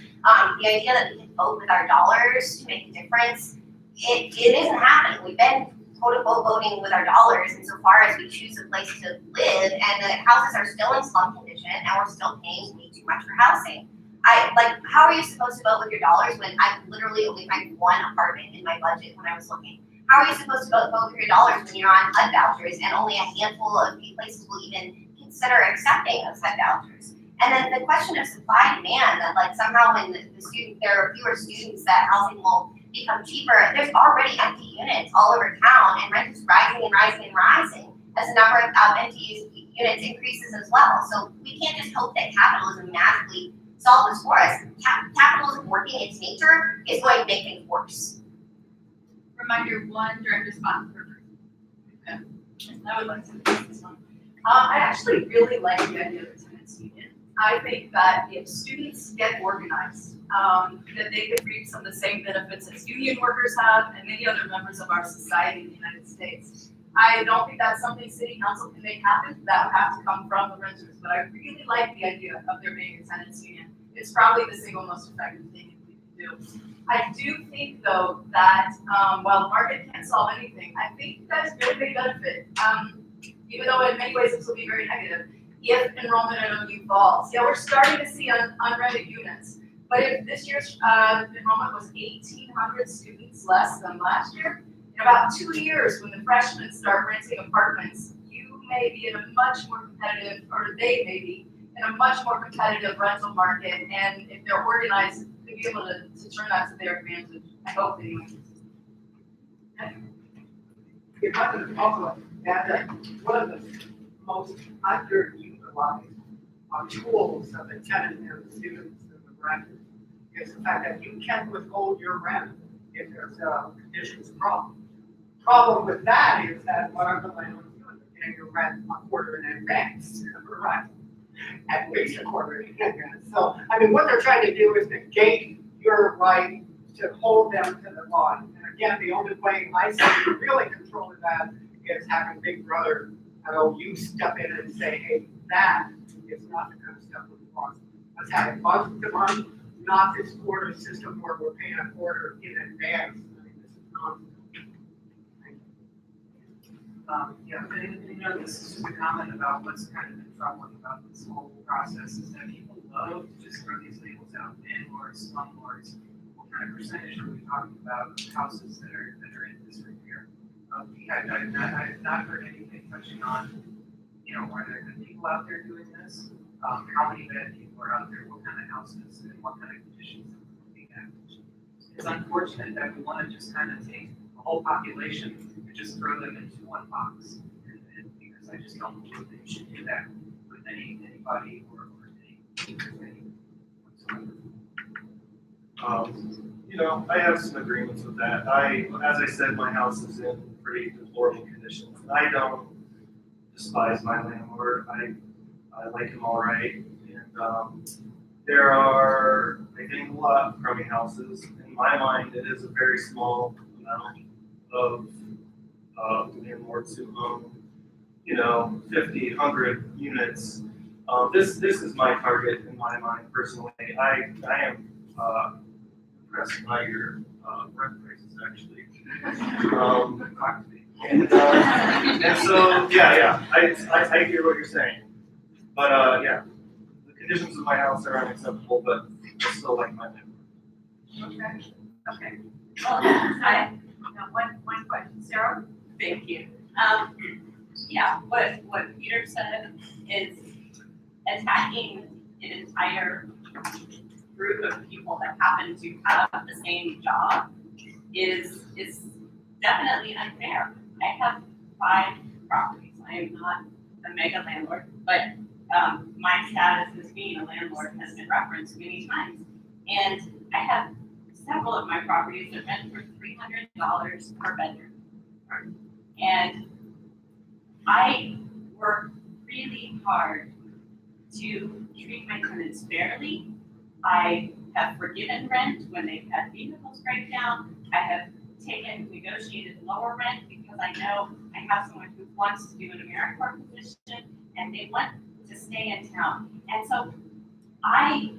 The idea that we can vote with our dollars to make a difference, it isn't happening. We've been quote unquote voting with our dollars insofar as we choose a place to live, and the houses are still in slum condition, and we're still paying way too much for housing. How are you supposed to vote with your dollars when I literally only find one apartment in my budget when I was looking? How are you supposed to vote with your dollars when you're on HUD vouchers and only a handful of places will even consider accepting those HUD vouchers? And then the question of supply and demand, that like somehow when there are fewer students, that housing will become cheaper. There's already empty units all over town, and rent is rising and rising and rising as the number of empty units increases as well. So we can't just hope that capitalism magically solve this for us. Capitalism working its nature is going to make things worse. Reminder one, direct response per person. Okay. I would like to do this one. I actually really like the idea of a tenants union. I think that if students get organized, that they could reap some of the same benefits as union workers have and many other members of our society in the United States. I don't think that's something city council can make happen. That would have to come from the renters, but I really like the idea of there being a tenants union. It's probably the single most effective thing we can do. I do think though that while the market can't solve anything, I think that is very big benefit. Even though in many ways this will be very negative, if enrollment at OU falls. Yeah, we're starting to see unrented units, but if this year's enrollment was 1,800 students less than last year, in about 2 years when the freshmen start renting apartments, you may be in a much more competitive, or they may be in a much more competitive rental market, and if they're organized, to be able to turn that to their advantage. I hope anyway. If I could also add that one of the most underutilized tools of the tenant and the students and the renters is the fact that you can withhold your rent if there's a conditions problem. Problem with that is that what are the landlords doing? They're getting your rent a quarter in advance, right? At least a quarter in advance. So, I mean, what they're trying to do is negate your right to hold them to the law. And again, the only way I see to really control that is having Big Brother, you step in and say, hey, that is not the kind of stuff we want. Let's have it month to month, not this quarter system where we're paying a quarter in advance. I mean, this is not. Yeah, and you know, this is just a comment about what's kind of been troubling about this whole process is that people love to just throw these labels out, landlords, slumlords. What kind of percentage are we talking about of houses that are in disrepair? I've not heard anything touching on, you know, are there good people out there doing this? How many bad people are out there? What kind of houses and what kind of conditions are we looking at? It's unfortunate that we want to just kind of take the whole population and just throw them into one box. And because I just don't believe that you should do that with anybody or any whatsoever. You know, I have some agreements with that. As I said, my house is in pretty deplorable conditions. I don't despise my landlord. I like him all right. And there are, I think, a lot of crummy houses. In my mind, it is a very small amount of landlords who own, you know, 50, 100 units. This is my target in my mind personally. I am impressed by your rent prices actually. And so yeah, I hear what you're saying. But yeah, the conditions of my house are unacceptable, but I still like my neighborhood. Okay. Well, I have one question, Sarah. Thank you. Yeah, what Peter said is attacking an entire group of people that happen to have the same job is definitely unfair. I have 5 properties. I am not a mega landlord, but my status as being a landlord has been referenced many times. And I have several of my properties that rent for $300 per bedroom. And I work really hard to treat my tenants fairly. I have forgiven rent when they've had vehicles break down. I have negotiated lower rent because I know I have someone who wants to do an AmeriCorps position and they want to stay in town. And so I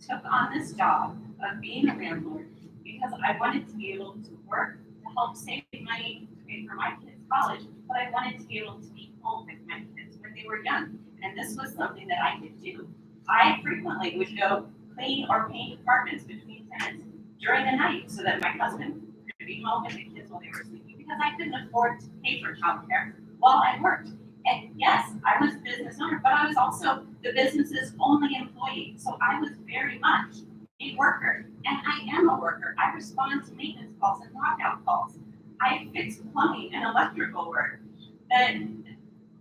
took on this job of being a landlord because I wanted to be able to work to help save money to pay for my kids' college, but I wanted to be able to be home with my kids when they were young. And this was something that I could do. I frequently would go clean or paint apartments between tenants during the night so that my husband could be home with the kids while they were sleeping because I couldn't afford to pay for childcare while I worked. And yes, I was a business owner, but I was also the business's only employee. So I was very much a worker, and I am a worker. I respond to maintenance calls and lockout calls. I fix plumbing and electrical work. And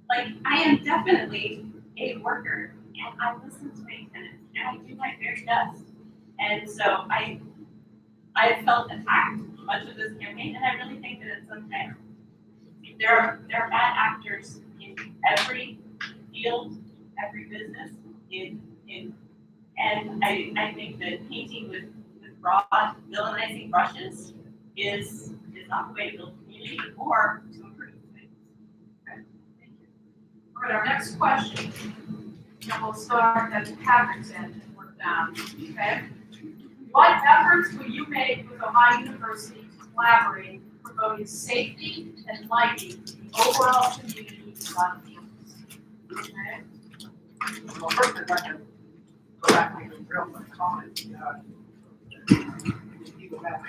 like, I am definitely a worker, and I listen to my tenants, and I do my very best. And so I felt attacked much of this campaign, and I really think that it's unfair. There are bad actors in every field, every business, and I think that painting with broad villainizing brushes is not the way to build community or to improve things. Okay, thank you. All right, our next question, and we'll start at Patrick's end and work down, okay? What efforts will you make with Ohio University to collaborate in promoting safety and lighting in the overall community on campus? Okay? Well, first I'd like to go back to the real quick comment. People that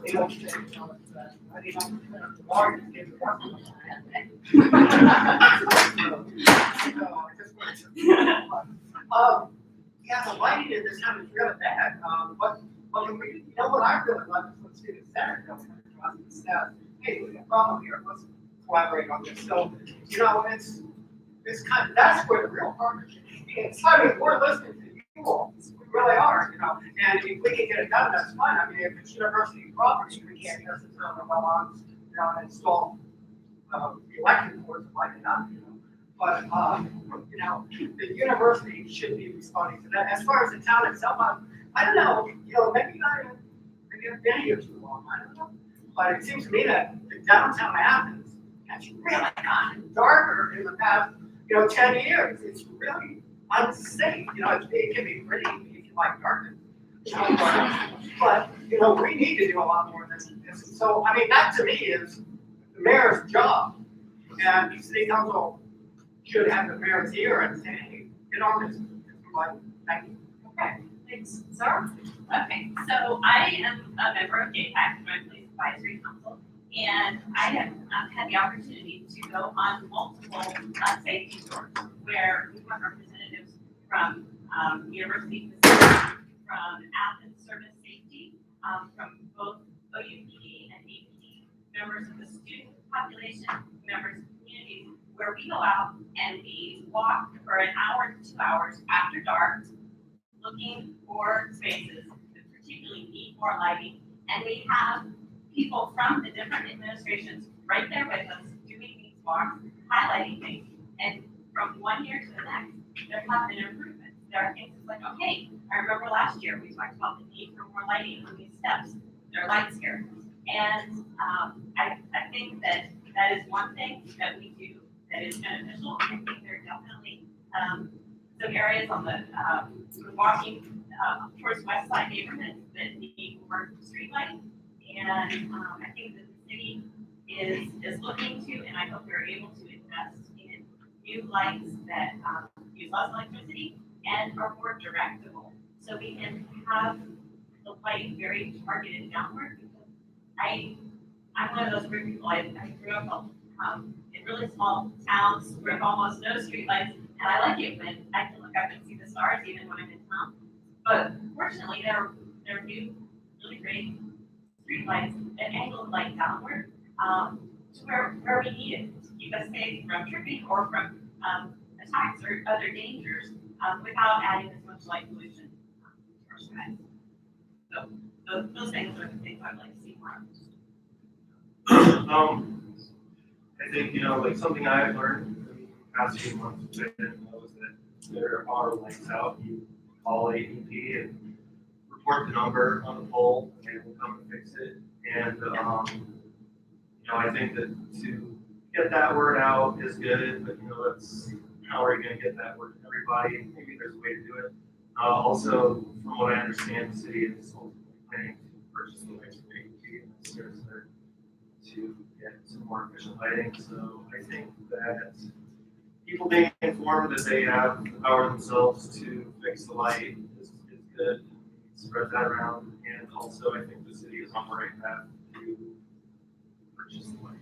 they don't say, you know, that I think I'm the largest in the government. Yeah, the lighting in this town is really bad. What can we, you know what I really love is when student center comes across and says, hey, we got a problem here, let's collaborate on this. So, you know, it's kind of, that's where the real partnership is. I mean, we're listening to you all, we really are, you know, and if we can get it done, that's fine. I mean, if it's university property, we can't just sit down and go on, you know, and install election boards and light it up, you know. But, you know, the university should be responding to that. As far as the town itself, I don't know, you know, maybe I've been here too long, I don't know. But it seems to me that the downtown Athens has really gotten darker in the past, you know, 10 years. It's really unsafe, you know, it can be pretty if you like darkness. You know, but, you know, we need to do a lot more than this. So, I mean, that to me is the mayor's job. And the city council should have the mayor's ear and say, hey, get on this. Like, thank you. Okay, thanks. Sarah? Okay, so I am a member of JPAC, Joint Police Advisory Council, and I have had the opportunity to go on multiple safety tours where we have representatives from University Pacific, from Athens Service Safety, from both OUPD and APD, members of the student population, members of communities, where we go out and we walk for an hour to 2 hours after dark, looking for spaces that particularly need more lighting, and we have people from the different administrations right there with us doing these walks, highlighting things, and from 1 year to the next, there have been improvements. There are things like, okay, I remember last year we talked about the need for more lighting on these steps. There are lights here, and I think that is one thing that we do that is beneficial. I think there are definitely some areas on the walking towards West Side neighborhoods that need more street lighting. And I think that the city is looking to, and I hope we're able to invest in new lights that use less electricity and are more directable. So we can have the light very targeted downward. Because I'm one of those weird people. I grew up in really small towns with almost no street lights. And I like it when I can look up and see the stars even when I'm in town. But fortunately, there are new, really great street lights that angle the light downward to where we need it to keep us safe from tripping or from attacks or other dangers without adding as much light pollution to our skies. So those things are the things I'd like to see more of. I think, like something I've learned in the past few months, which I didn't know, is that there are lights out. You call AEP and report the number on the pole, and they will come and fix it. And, I think that to get that word out is good, but, that's, how are you gonna get that word to everybody? Maybe there's a way to do it. Also, from what I understand, the city is ultimately planning to purchase the lights from AEP, and it's there to get some more efficient lighting. So I think that people being informed that they have the power themselves to fix the light is good. Spread that around, and also I think the city is on the right path to purchase the light.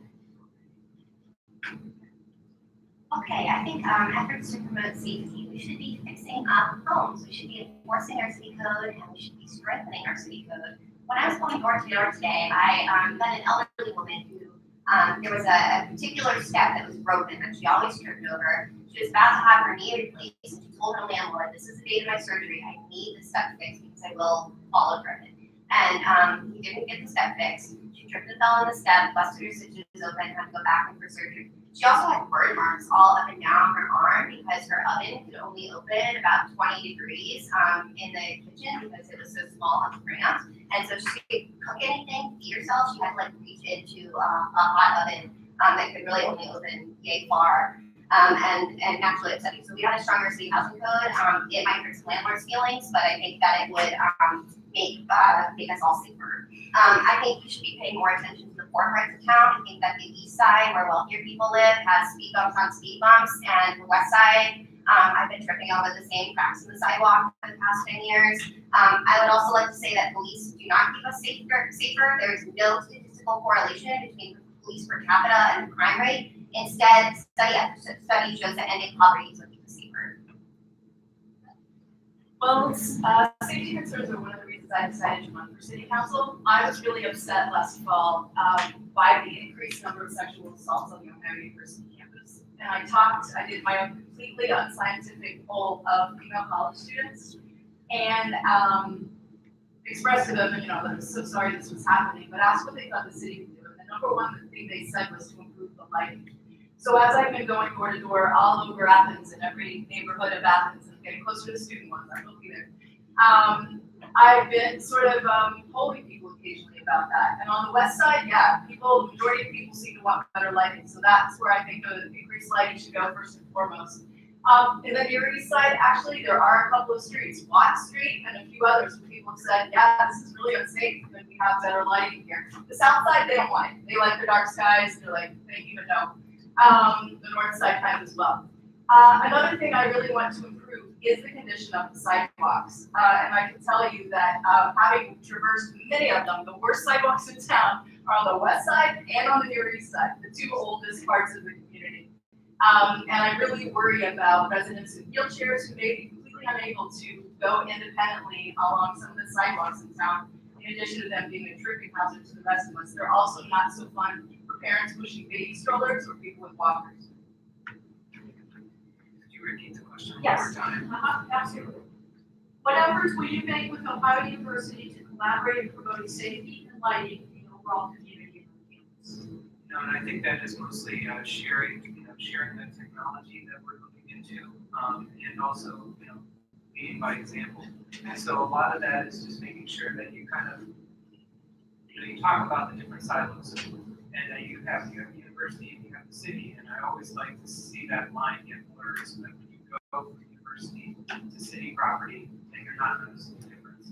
Okay, I think efforts to promote safety, we should be fixing up homes, we should be enforcing our city code, and we should be strengthening our city code. When I was going door to door today, I met an elderly woman who, there was a particular step that was broken that she always tripped over. She was about to have her knee replaced, and she told her landlord, "This is the date of my surgery, I need this step fixed because I will fall over it." And he didn't get the step fixed. She tripped and fell on the step, busted her stitches open, had to go back in for surgery. She also had burn marks all up and down her arm because her oven could only open about 20 degrees in the kitchen because it was so small and cramped. And so she could cook anything, feed herself. She had to like reach into a hot oven that could really only open yay far. And naturally upsetting. So we had a stronger city housing code. It might hurt some landlords' feelings, but I think that it would make us all safer. I think we should be paying more attention to the poor parts of town. I think that the east side, where wealthier people live, has speed bumps on speed bumps, and the west side, I've been tripping over the same cracks in the sidewalk for the past 10 years. I would also like to say that police do not keep us safer. There is no statistical correlation between police per capita and the crime rate. Instead, study after study shows that ending poverty is what keeps us safer. Well, safety concerns are one of the reasons I decided to run for city council. I was really upset last fall by the increased number of sexual assaults on the Ohio University campus. And I did my own completely unscientific poll of female college students and expressed to them, that I'm so sorry this was happening, but asked what they thought the city could do. And the number one thing they said was to improve the lighting. So as I've been going door to door all over Athens, in every neighborhood of Athens, and getting closer to the student ones, I will be there. I've been sort of polling people occasionally about that. And on the west side, yeah, the majority of people seem to want better lighting. So that's where I think the increased lighting should go first and foremost. In the near east side, actually, there are a couple of streets, Watt Street and a few others, where people have said, yeah, this is really unsafe, and we have better lighting here. The south side, they don't want it. They like the dark skies, they're like, thank you, but no. The north side kind of as well. Another thing I really want to improve is the condition of the sidewalks. And I can tell you that having traversed many of them, the worst sidewalks in town are on the west side and on the near east side, the two oldest parts of the community. And I really worry about residents in wheelchairs who may be completely unable to go independently along some of the sidewalks in town. In addition to them being a tripping hazard to the rest of us, they're also not so fun for parents pushing baby strollers or people with walkers. Could you repeat the question one Yes. more time? Absolutely. What efforts will you make with Ohio University to collaborate in promoting safety and lighting in the overall community on campus? And I think that is mostly sharing the technology that we're looking into, and also, leading by example. And so a lot of that is just making sure that you kind of, you talk about the different silos, and that you have the university and you have the city, and I always like to see that line get blurred so that when you go from university to city property, that you're not noticing the difference.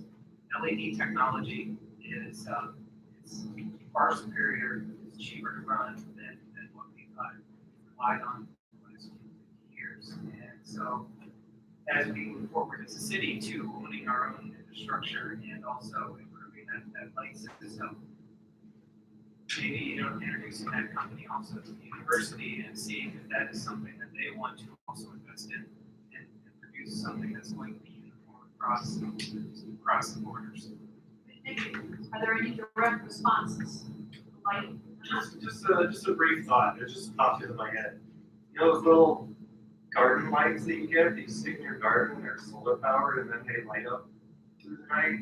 LED technology is it's far superior, it's cheaper to run than what we've relied on for the last 50 years. And so as we move forward as a city to owning our own infrastructure and also improving that light system, maybe introducing that company also to the university and seeing if that is something that they want to also invest in and produce something that's going to be uniform across the borders. Are there any direct responses? Lighting? Just a brief thought. It just popped into my head. Those little garden lights that you get, you stick in your garden, they're solar powered, and then they light up through the night.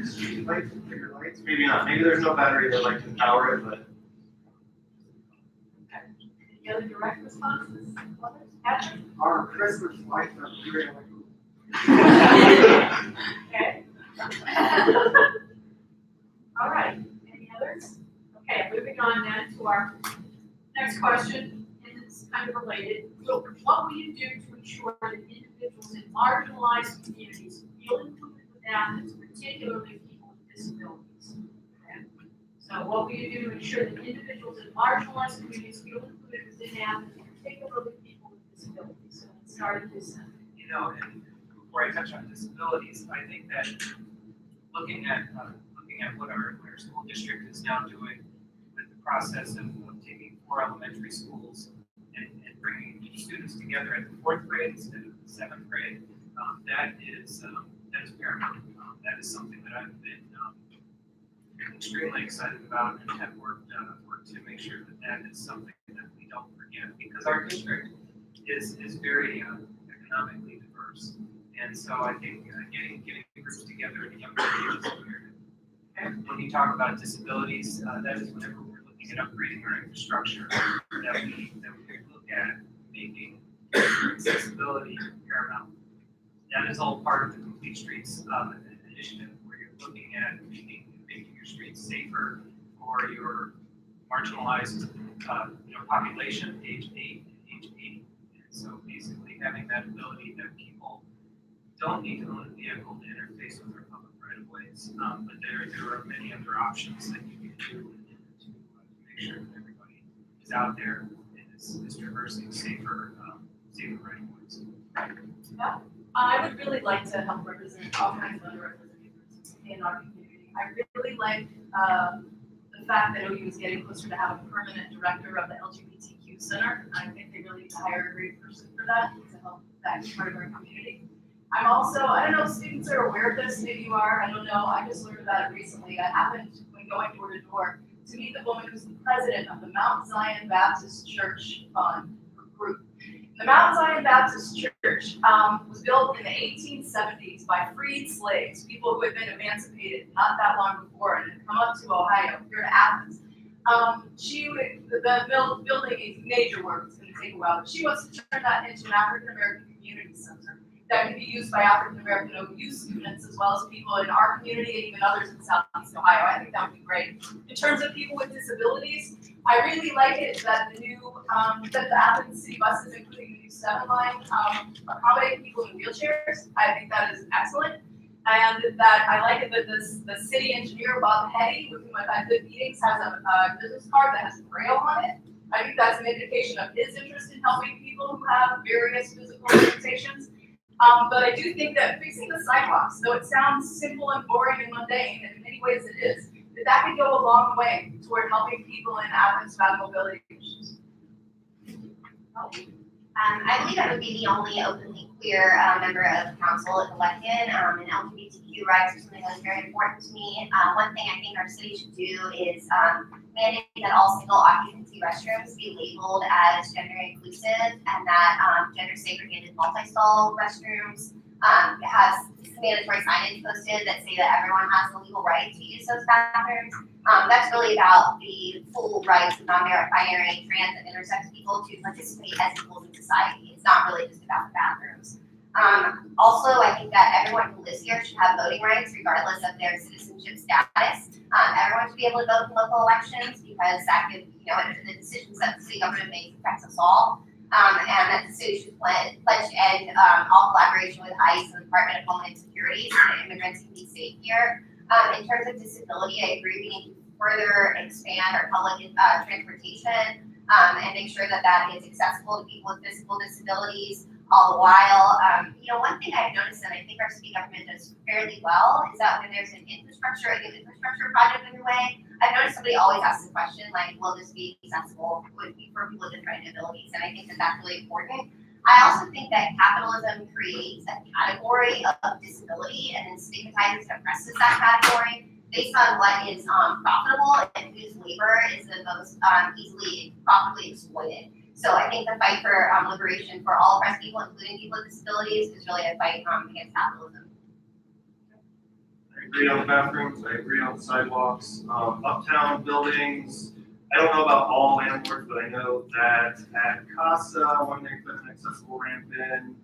Street lights, bigger lights. Maybe not, maybe there's no battery that like can power it, but Any other direct responses? Others? Patrick? Our Christmas lights are really cool. Okay. All right, any others? Okay, moving on then to our next question, and it's kind of related. So what will you do to ensure that individuals in marginalized communities feel included with Athens, particularly people with disabilities? Okay. So what will you do to ensure that individuals in marginalized communities feel included within Athens, particularly people with disabilities? So let's start at this end. You know, and before I touch on disabilities, I think that looking at what our school district is now doing with the process of taking 4 elementary schools and bringing students together at the 4th grade instead of the 7th grade, that is paramount. That is something that I've been extremely excited about and have worked to make sure that is something that we don't forget, because our district is very economically diverse. And so I think getting groups together at a younger age is important. And when you talk about disabilities, that is whenever we're looking at upgrading our infrastructure, that we look at making accessibility paramount. That is all part of the Complete Streets initiative, where you're looking at making your streets safer for your marginalized population, age 8 and age 80. And so basically having that ability that people don't need to own a vehicle to interface with our public right-of-ways, but there are many other options that you can do to make sure that everybody is out there and is traversing safer right-of-ways. I would really like to help represent all kinds of underrepresented groups in our community. I really like the fact that OU is getting closer to having a permanent director of the LGBTQ Center. I think they really need to hire a great person for that to help that part of our community. I'm also, I don't know if students are aware of this, maybe you are, I don't know, I just learned about it recently. I happened, when going door to door, to meet the woman who's the president of the Mount Zion Baptist Church Fund group. The Mount Zion Baptist Church was built in the 1870s by freed slaves, people who had been emancipated not that long before and had come up to Ohio, here to Athens. The building is major work, it's going to take a while, but she wants to turn that into an African American community center that can be used by African American OU students as well as people in our community and even others in Southeast Ohio. I think that would be great. In terms of people with disabilities, I really like it that the new that the Athens city buses, including the new 7 line, accommodate people in wheelchairs. I think that is excellent. And that I like it that the city engineer, Bob Hetty, with whom I've had good meetings, has a business card that has Braille on it. I think that's an indication of his interest in helping people who have various physical limitations. But I do think that fixing the sidewalks, though it sounds simple and boring and mundane, and in many ways it is, that can go a long way toward helping people in Athens who have mobility issues. I believe I would be the only openly queer member of council elected, and LGBTQ rights are something that's very important to me. One thing I think our city should do is mandate that all single occupancy restrooms be labeled as gender inclusive, and that gender segregated multi-stall restrooms has mandatory signage posted that say that everyone has the legal right to use those bathrooms. That's really about the full rights of non-binary, trans, and intersex people to participate as equals in society. It's not really just about the bathrooms. Also, I think that everyone who lives here should have voting rights regardless of their citizenship status. Everyone should be able to vote in local elections because that could, the decisions that the city government makes affects us all. And that the city should pledge to end all collaboration with ICE and the Department of Homeland Security so that immigrants can be safe here. In terms of disability, I agree we need to further expand our public transportation and make sure that that is accessible to people with physical disabilities all the while. One thing I've noticed that I think our city government does fairly well is that when there's an infrastructure project underway, I've noticed somebody always asks the question, like, will this be accessible for people with different abilities? And I think that that's really important. I also think that capitalism creates a category of disability and then stigmatizes and oppresses that category based on what is profitable and whose labor is the most easily profitably exploited. So I think the fight for liberation for all oppressed people, including people with disabilities, is really a fight against capitalism. I agree on the bathrooms, I agree on the sidewalks, uptown buildings. I don't know about all landlords, but I know that at Casa, when they put an accessible ramp in,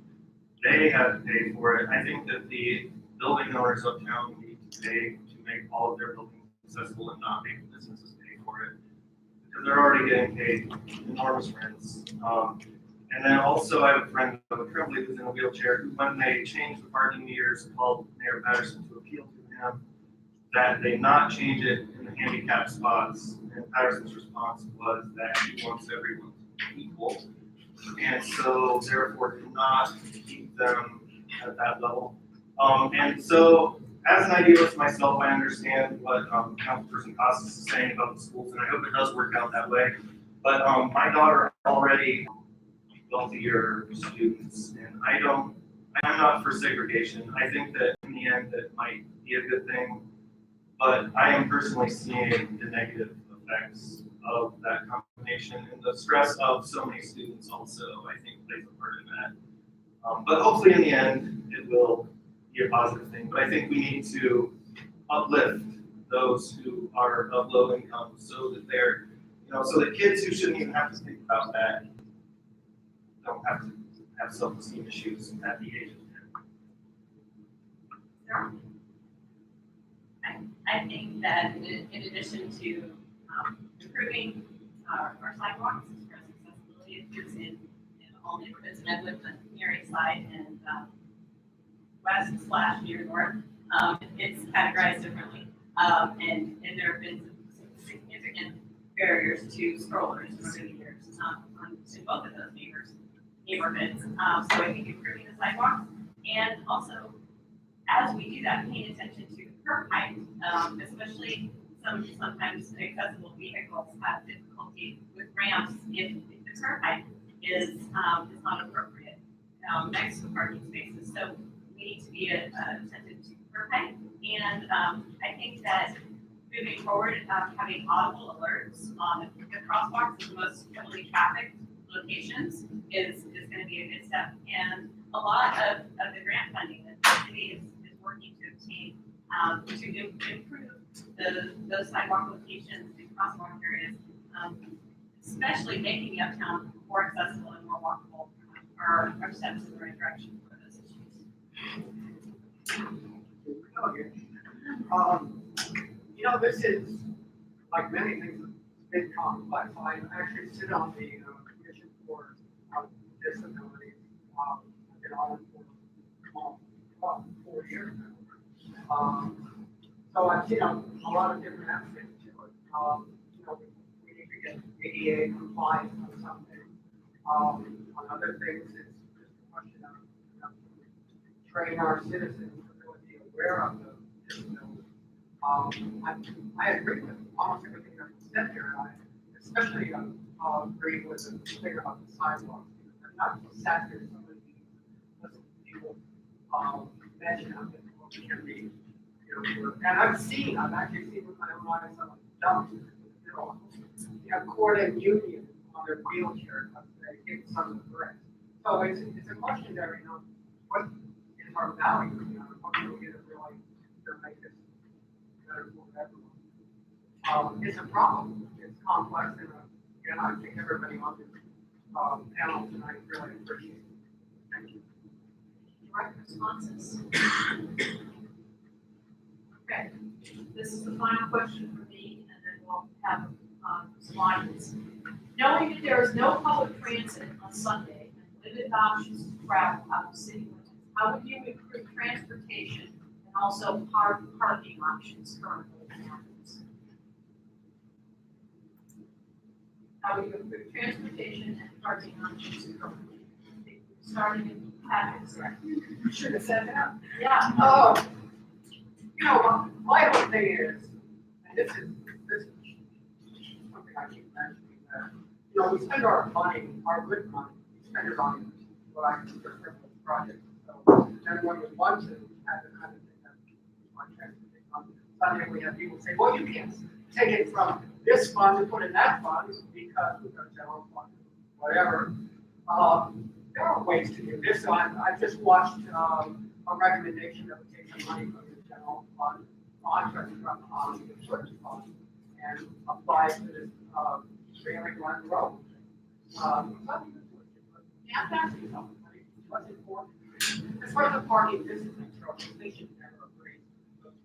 they had to pay for it. I think that the building owners uptown need to pay to make all of their buildings accessible and not make businesses pay for it. Because they're already getting paid enormous rents. And then also I have a friend who currently lives in a wheelchair who, when they changed the parking meters, called Mayor Patterson to appeal to him that they not change it in the handicap spots. And Patterson's response was that he wants everyone to be equal. And so therefore did not keep them at that level. And so as an idealist myself, I understand what Councilperson Costas is saying about the schools, and I hope it does work out that way. But my daughter already wealthier students, and I'm not for segregation. I think that in the end that might be a good thing, but I am personally seeing the negative effects of that combination, and the stress of so many students also, I think, plays a part in that. But hopefully in the end, it will be a positive thing. But I think we need to uplift those who are of low income so that they're, so that kids who shouldn't even have to think about that don't have to have self-esteem issues at the age of 10. I think that in addition to improving our sidewalks for accessibility, it's in all neighborhoods, and I live on the Erie side and west/near north. It's categorized differently, and there have been some significant barriers to strollers over the years in both of those neighborhoods. So I think improving the sidewalks, and also as we do that, paying attention to curb height, especially sometimes accessible vehicles have difficulty with ramps if the curb height is not appropriate next to parking spaces. So we need to be attentive to curb height, and I think that moving forward, having audible alerts on the crosswalks in the most heavily trafficked locations is going to be a good step. And a lot of the grant funding that the city is working to obtain to improve those sidewalk locations and crosswalk areas, especially making the uptown more accessible and more walkable, are steps in the right direction for those issues. This is, like many things, a big complex. I actually sit on the Commission for Disabilities. I've been on it for 4 years now. So I've seen a lot of different aspects to it. We need to get ADA compliant on something. On other things, it's just a question of train our citizens to really be aware of the disabilities. I agree with almost everything that was said here. I especially agree with the thing about the sidewalks. I'm not so sad that some of these listen to people mention how difficult it can be. And I've actually seen with my own eyes some dumps in the middle. You have Court and Union on their wheelchair because they hit some of the bricks. So it's a question there, what is our value? How can we get it really to make this better for everyone? It's a problem. It's complex, and I think everybody on this panel tonight really appreciates it. Thank you. Direct responses. Okay, this is the final question for me, and then we'll have some audience. Knowing that there is no public transit on Sunday and limited options to travel out of city limits, how would you improve transportation and also parking options currently in Athens? How would you improve transportation and parking options currently? Starting in Athens, right? You should have said that. Yeah. My whole thing is, and this is something I keep mentioning, that, we spend our money, our good money, we spend it on what I consider frivolous projects. So, and when we want to have the kind of thing that on transportation, on Sunday we have people say, well, you can't take it from this fund and put it in that fund because we've got general fund, whatever. There are ways to do this. So I just watched a recommendation that would take some money from the general on contract from the church fund and apply to this, trailing run road. Yeah, that's something, what's important. As far as the parking, this is a they should never agree.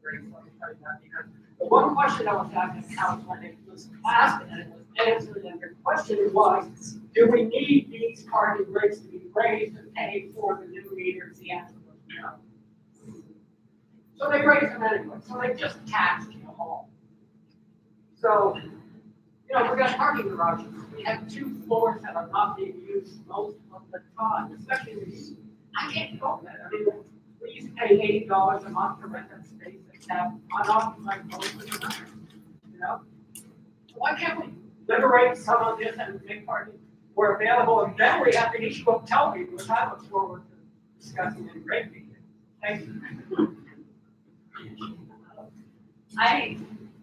Great, let me tell you that, because the one question I was asking council when it was asked and it was answered, and the question was, do we need these parking rates to be raised and paid for the new meters? The answer was no. So they raised them anyway, so they just taxed you all. So, you know, we've got parking garages, we have 2 floors that are not being used most of the time, especially these. I can't go there, I mean, we used to pay $80 a month to rent that space and have unoccupied most of the time, you know? Why can't we liberate some of this and make parking more available, and then we have the issue of television, which I look forward to discussing in great detail. Thank you.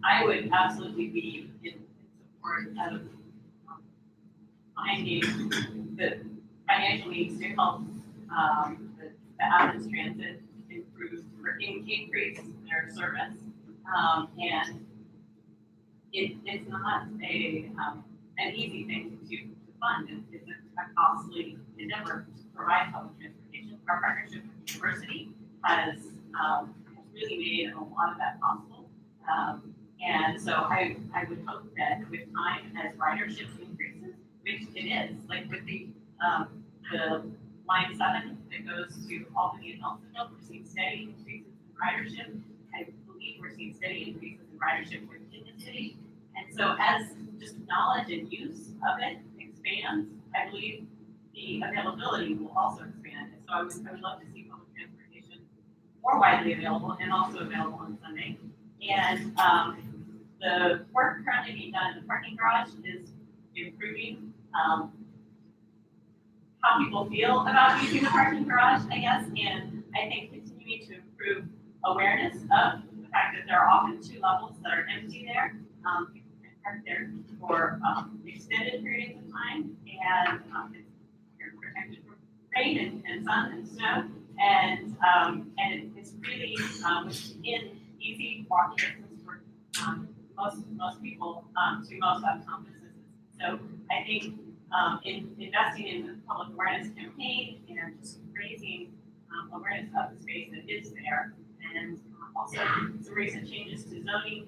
I would absolutely be in support of finding the financial means to help the Athens Transit improve or increase their service. And it's not an easy thing to fund. It's a costly endeavor to provide public transportation. Our partnership with the university has really made a lot of that possible. And so I would hope that with time, as ridership increases, which it is, like with the Line 7 that goes to Albany and Nelsonville, we're seeing steady increases in ridership. I believe we're seeing steady increases in ridership within the city. And so as just knowledge and use of it expands, I believe the availability will also expand. And so I would love to see public transportation more widely available and also available on Sunday. And the work currently being done in the parking garage is improving how people feel about using the parking garage, I guess, and I think continuing to improve awareness of the fact that there are often 2 levels that are empty there. People can park there for extended periods of time, and you're protected from rain and sun and snow, and it's really within easy walking distance for most people to most uptown businesses. So I think in investing in the public awareness campaign and just raising awareness of the space that is there, and also some recent changes to zoning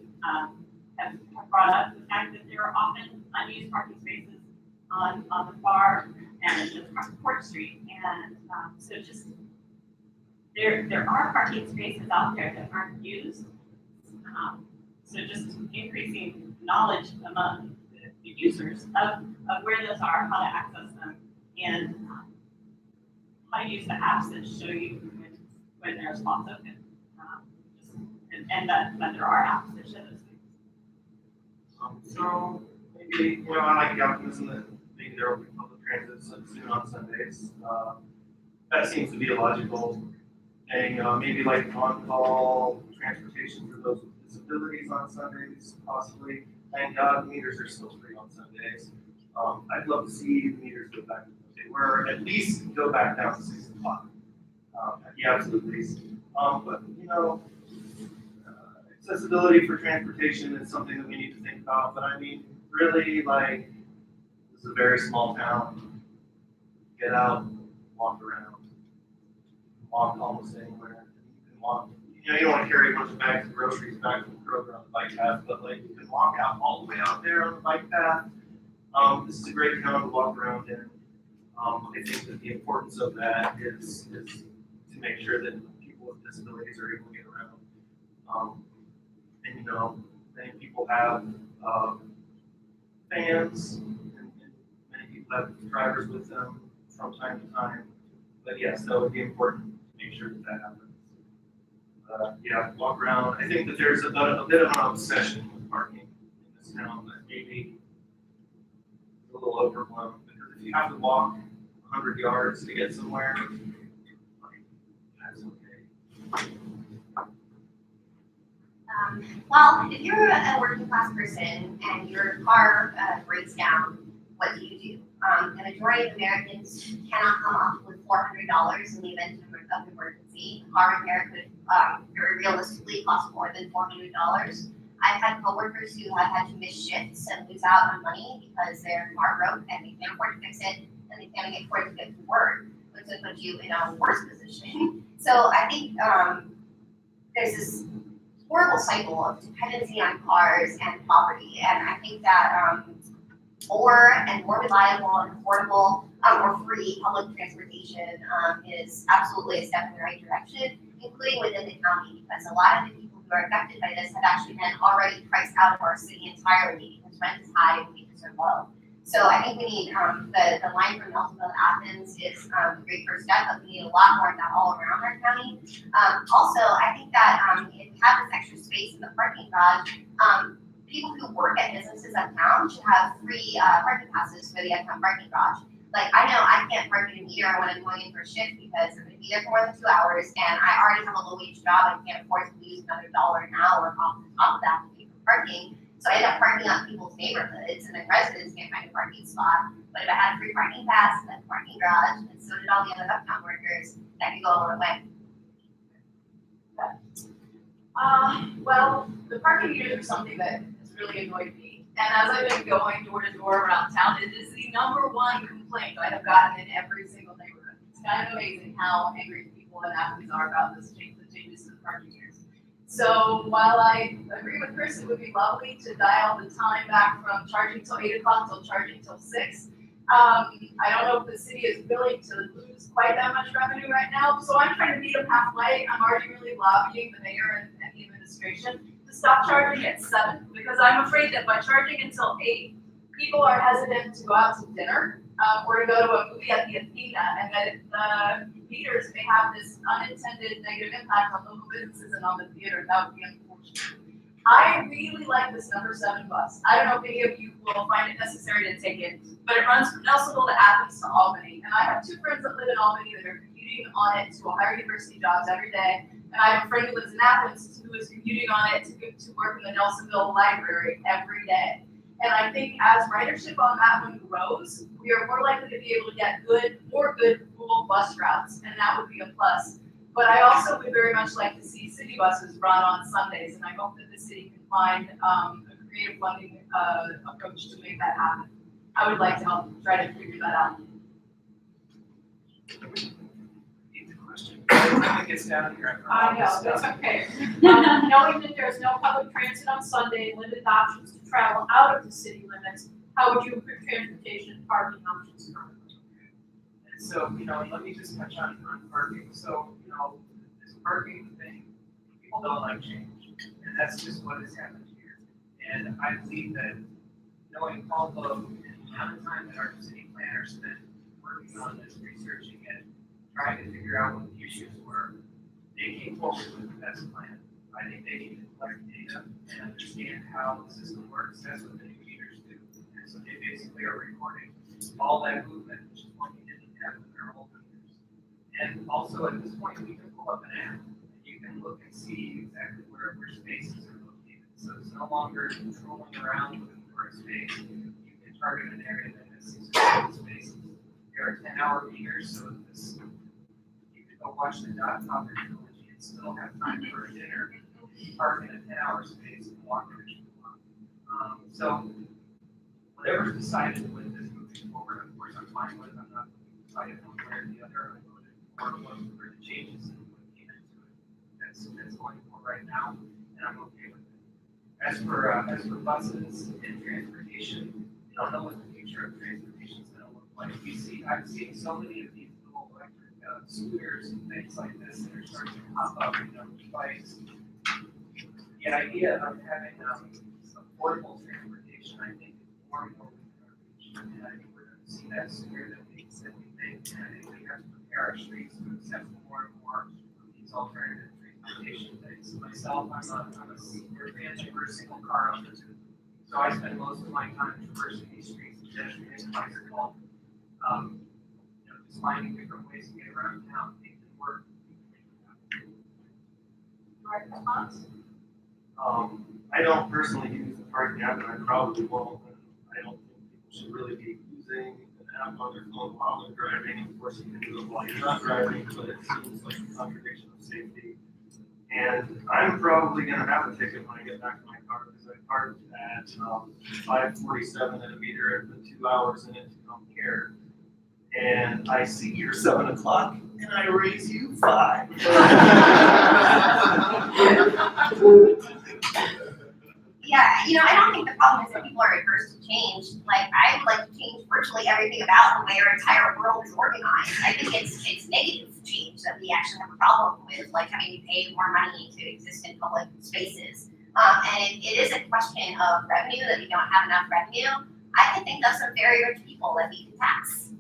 have brought up the fact that there are often unused parking spaces on the far end of Court Street, and so just there are parking spaces out there that aren't used. So just increasing knowledge among the users of where those are, how to access them, and how to use the apps that show you when there are spots open. And that there are apps that show those things. So maybe, I like the optimism that maybe there will be public transit soon on Sundays. That seems to be a logical thing. Maybe like on-call transportation for those with disabilities on Sundays, possibly. Thank God meters are still free on Sundays. I'd love to see the meters go back to what they were, at least go back down to 6 o'clock at the absolute least. But accessibility for transportation is something that we need to think about. But I mean, really, like, this is a very small town. Get out, walk around, walk almost anywhere. You can walk. You don't want to carry a bunch of bags of groceries back from Kroger on the bike path, but like you can walk out all the way out there on the bike path. This is a great town to walk around in. I think that the importance of that is to make sure that people with disabilities are able to get around. And many people have vans, and many people have drivers with them from time to time. But yes, that would be important to make sure that happens. Walk around. I think that there's a bit of an obsession with parking in this town that maybe is a little overblown, because if you have to walk 100 yards to get somewhere, that's okay. Well, if you're a working class person and your car breaks down, what do? The majority of Americans cannot come up with $400 in the event of an emergency. Car repair could very realistically cost more than $400. I've had coworkers who have had to miss shifts and lose out on money because their car broke and they can't afford to fix it and they can't afford to get to work, which would put you in a worse position. So I think there's this horrible cycle of dependency on cars and poverty, and I think that more and more reliable and affordable or free public transportation is absolutely a step in the right direction, including within the county, because a lot of the people who are affected by this have actually been already priced out of our city entirely because rent is high and wages are low. So I think we need the line from Nelsonville to Athens is a great first step, but we need a lot more of that all around our county. Also, I think that if we have this extra space in the parking garage, people who work at businesses uptown should have free parking passes for the uptown parking garage. Like, I know I can't park at a meter when I'm going in for a shift because I'm gonna be there for more than 2 hours and I already have a low wage job and can't afford to lose another $1 an hour off the top of that to pay for parking. So I end up parking out in people's neighborhoods and the residents can't find a parking spot. But if I had a free parking pass and a parking garage, and so did all the other uptown workers, that could go a long way. Well, the parking meters are something that has really annoyed me. And as I've been going door to door around town, it is the #1 complaint I have gotten in every single neighborhood. It's kind of amazing how angry people in Athens are about this change, the changes to the parking meters. So while I agree with Chris, it would be lovely to dial the time back from charging till 8 o'clock till charging till 6. I don't know if the city is willing to lose quite that much revenue right now, so I'm trying to meet them halfway. I'm already really lobbying the mayor and the administration to stop charging at 7, because I'm afraid that by charging until 8, people are hesitant to go out to dinner or to go to a movie at the Athena, and that the meters may have this unintended negative impact on local businesses and on the theater. That would be unfortunate. I really like this #7 bus. I don't know if any of you will find it necessary to take it, but it runs from Nelsonville to Athens to Albany. And I have 2 friends that live in Albany that are commuting on it to Ohio University jobs every day. And I have a friend who lives in Athens who is commuting on it to work in the Nelsonville library every day. And I think as ridership on that one grows, we are more likely to be able to get more good rural bus routes, and that would be a plus. But I also would very much like to see city buses run on Sundays, and I hope that the city can find a creative funding approach to make that happen. I would like to help try to figure that out. I think it's down here. I know, that's okay. Knowing that there's no public transit on Sunday, limited options to travel out of the city limits, how would you improve transportation and parking options currently? And so, let me just touch on parking. So, this parking thing, people don't like change, and that's just what has happened here. And I believe that knowing all the amount of time that our city planner spent working on this, researching it, trying to figure out what the issues were, they came forward with the best plan. I think they need to collect data and understand how the system works. That's what the new meters do. And so they basically are recording all that movement, which is what you didn't have with their old meters. And also at this point, we can pull up an app. You can look and see exactly where spaces are located. So it's no longer controlling around looking for a space. You can target an area that has 6 spaces. There are 10-hour meters, so this, you could go watch the dot top trilogy and still have time for a dinner, park in a 10-hour space and walk in a so whatever's decided with this moving forward, of course, I'm fine with. I'm not decided one way or the other. I'm voted for the changes and what came into it. That's going for right now, and I'm okay with it. As for buses and transportation, we don't know what the future of transportation is going to look like. I've seen so many of these little electric scooters and things like this that are starting to pop up, e-bikes. The idea of having affordable transportation, I think, is more and more within our reach. And I think we're going to see that sooner than we think. And I think we have to prepare our streets to accept more and more of these alternative transportation things. Myself, I'm a senior advancer, single car owner too. So I spend most of my time traversing these streets, pedestrian, bicycle, just finding different ways to get around town, make it work. Right response? I don't personally use the parking app, and I probably won't. And I don't think people should really be using an app on their phone while they're driving. Of course, you can do it while you're not driving, but it seems like a contradiction of safety. And I'm probably gonna have a ticket when I get back to my car because I parked at 5:47 at a meter and put 2 hours in it to come here. And I see you're 7 o'clock and I raise you 5. Yeah, I don't think the problem is that people are adverse to change. Like, I would like to change virtually everything about the way our entire world is organized. I think it's negative change that we actually have a problem with, like having to pay more money to exist in public spaces. And it is a question of revenue, that we don't have enough revenue. I can think of some very rich people that we can tax.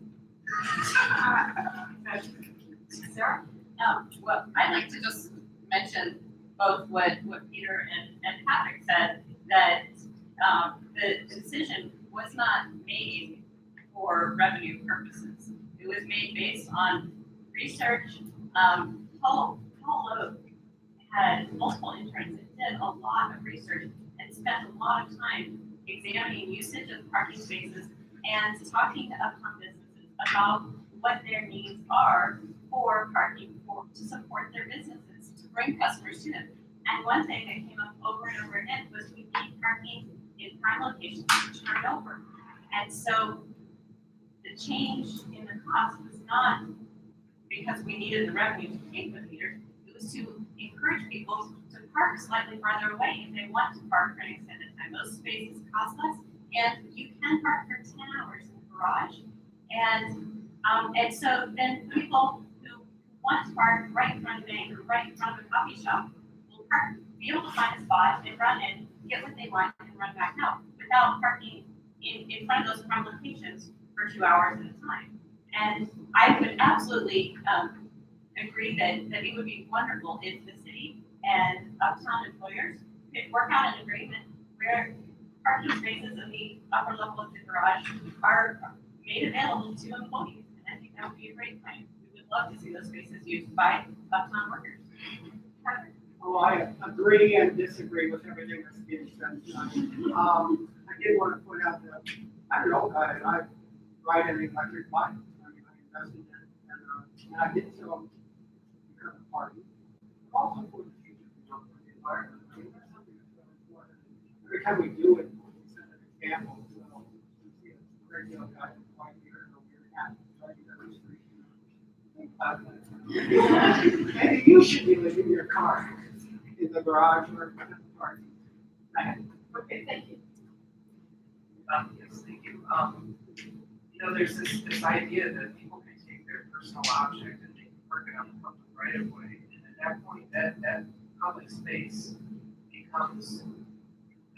Sarah? Well, I'd like to just mention both what Peter and Patrick said, that the decision was not made for revenue purposes. It was made based on research. Paul Loeb had multiple interns and did a lot of research and spent a lot of time examining usage of parking spaces and talking to uptown businesses about what their needs are for parking to support their businesses, to bring customers to them. And one thing that came up over and over again was we need parking in prime locations to turn over. And so the change in the cost was not because we needed the revenue to pay for the meters. It was to encourage people to park slightly farther away if they want to park for an extended time. Those spaces cost less, and you can park for 10 hours in the garage. And so then people who want to park right in front of the bank or right in front of a coffee shop will park, be able to find a spot and run in, get what they want, and run back out without parking in front of those prime locations for 2 hours at a time. And I would absolutely agree that it would be wonderful if the city and uptown employers could work out an agreement where parking spaces in the upper level of the garage are made available to employees. And I think that would be a great plan. We would love to see those spaces used by uptown workers. Oh, I agree and disagree with everything that's being said tonight. I did want to point out that, I don't know, I ride an electric bike. I invested in it, and I did so because of party. Also for the future, for the environment. I mean, that's something that's very important. Every time we do it, we set an example. So, you see a great deal of guys in white here, and we're happy to try to get the street. Maybe you should be leaving your car in the garage or in the parking. Okay, thank you. Yes, thank you. There's this idea that people can take their personal object and they can park it on the public right of way. And at that point, that public space becomes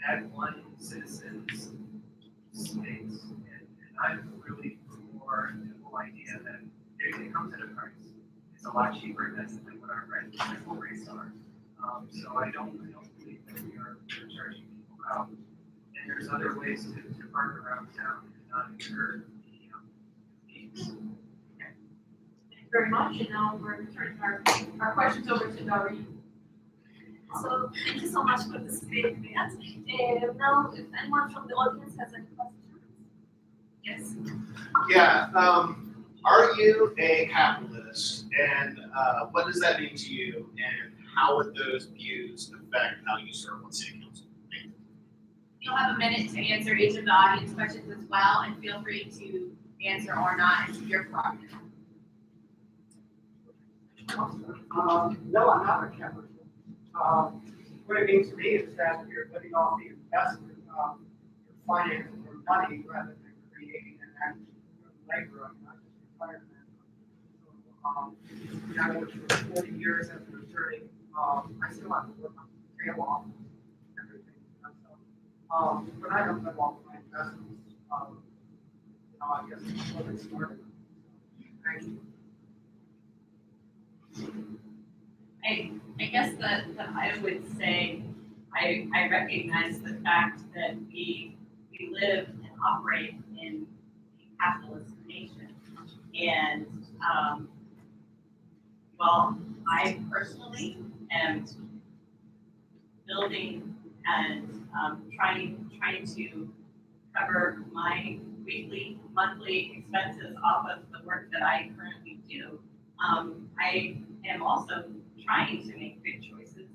that one citizen's space. And I'm really for the whole idea that it comes at a price. It's a lot cheaper than what our rental rates are. So I don't believe that we are charging people out. And there's other ways to park around town and not incur the fees. Thank you very much, and now we're turning our questions over to Doreen. So thank you so much for this great event. Now, if anyone from the audience has any questions? Yes. Yeah, are you a capitalist, and what does that mean to you, and how would those views affect how you serve on city council? Thank you. You'll have a minute to answer each of the audience questions as well, and feel free to answer or not. It's your problem. No, I'm not a capitalist. What it means to me is that you're living off the investment, you're financing your money rather than creating an actual labor, not just retirement. So, I worked for 40 years as an attorney. I still have to work on tail off everything. So, but I don't live off my investments. I guess it's a little bit smarter. Thank you. I guess that I would say I recognize the fact that we live and operate in a capitalist nation. And while I personally am building and trying to cover my weekly, monthly expenses off of the work that I currently do. I am also trying to make good choices,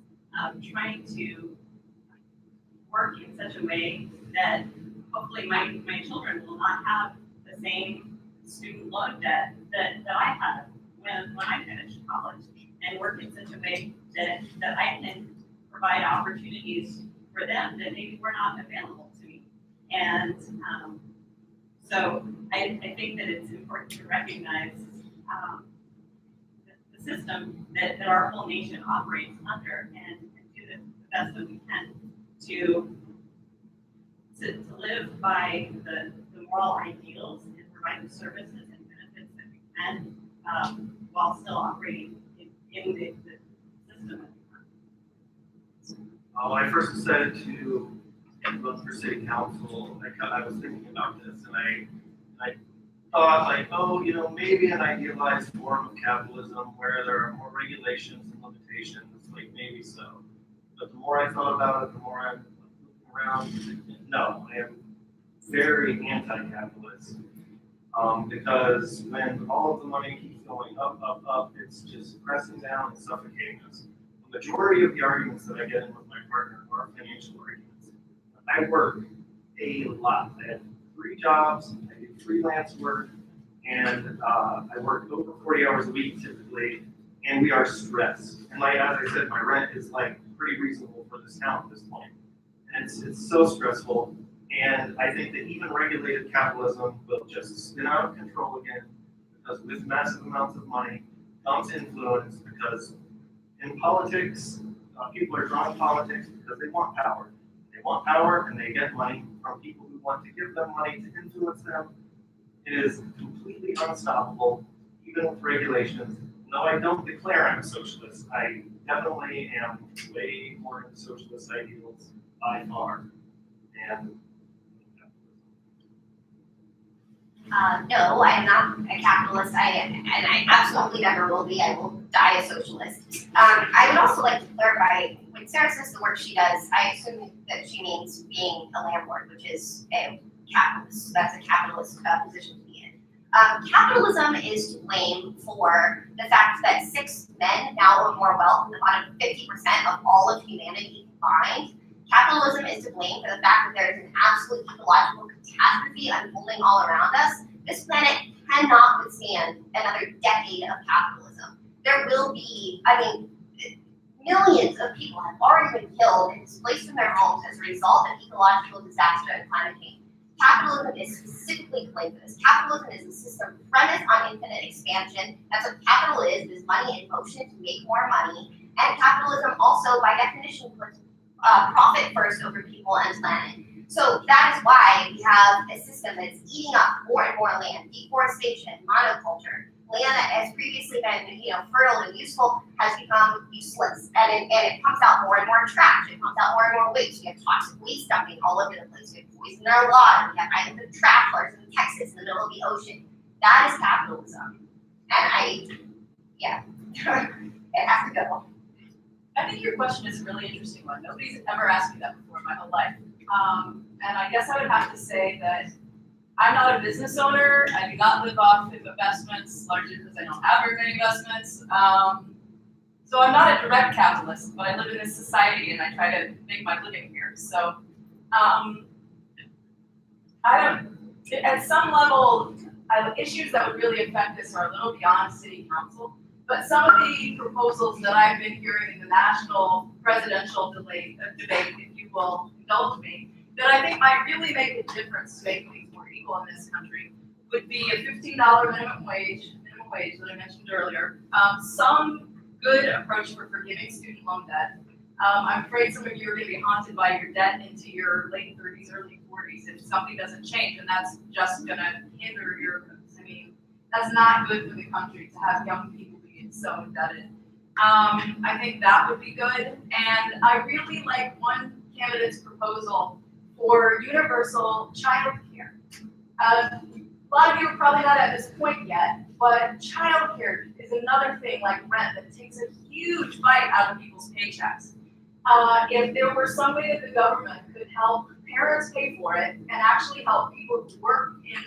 trying to work in such a way that hopefully my children will not have the same student loan debt that I had when I finished college, and work in such a way that I can provide opportunities for them that maybe were not available to me. And so I think that it's important to recognize the system that our whole nation operates under, and do the best that we can to live by the moral ideals and provide the services and benefits that we can, while still operating in the system. When I first decided to run for city council, I was thinking about this, and I thought, like, oh, maybe an idealized form of capitalism where there are more regulations and limitations, like maybe so. But the more I thought about it, the more I'm looking around. No, I am very anti-capitalist, because when all of the money keeps going up, up, up, it's just pressing down and suffocating us. The majority of the arguments that I get in with my partner are financial arguments. I work a lot. I have 3 jobs, I do freelance work, and I work over 40 hours a week typically, and we are stressed. And as I said, my rent is like pretty reasonable for this town at this point. And it's so stressful. And I think that even regulated capitalism will just spin out of control again, because with massive amounts of money comes influence, because in politics, people are drawn to politics because they want power. They want power, and they get money from people who want to give them money to influence them. It is completely unstoppable, even with regulations. No, I don't declare I'm a socialist. I definitely am way more into socialist ideals by far. And no, I'm not a capitalist. And I absolutely never will be. I will die a socialist. I would also like to clarify, when Sarah says the work she does, I assume that she means being a landlord, which is a capitalist. That's a capitalist position to be in. Capitalism is to blame for the fact that 6 men now own more wealth than about 50% of all of humanity combined. Capitalism is to blame for the fact that there is an absolute ecological catastrophe unfolding all around us. This planet cannot withstand another decade of capitalism. There will be, millions of people have already been killed and displaced from their homes as a result of ecological disaster and climate change. Capitalism is specifically to blame for this. Capitalism is a system premised on infinite expansion. That's what capital is money in motion to make more money. And capitalism also, by definition, puts profit first over people and planet. So that is why we have a system that's eating up more and more land. Deforestation, monoculture, land that has previously been, fertile and useful has become useless, and it comes out more and more trash. It comes out more and more waste. We have toxic waste dumping all over the place. We have poison in our water. We have islands of travelers in Texas in the middle of the ocean. That is capitalism, and it has to go. I think your question is a really interesting one. Nobody's ever asked me that before in my whole life. And I guess I would have to say that I'm not a business owner. I do not live off of investments, largely because I don't have very many investments. So I'm not a direct capitalist, but I live in this society and I try to make my living here. So at some level, issues that would really affect us are a little beyond city council. But some of the proposals that I've been hearing in the national presidential debate, if you will indulge me, that I think might really make a difference to make things more equal in this country, would be a $15 minimum wage that I mentioned earlier. Some good approach for forgiving student loan debt. I'm afraid some of you are going to be haunted by your debt into your late 30s, early 40s if something doesn't change, and that's just going to hinder that's not good for the country to have young people being so indebted. I think that would be good, and I really like one candidate's proposal for universal child care. A lot of you are probably not at this point yet, but child care is another thing like rent that takes a huge bite out of people's paychecks. If there were some way that the government could help parents pay for it and actually help people who work in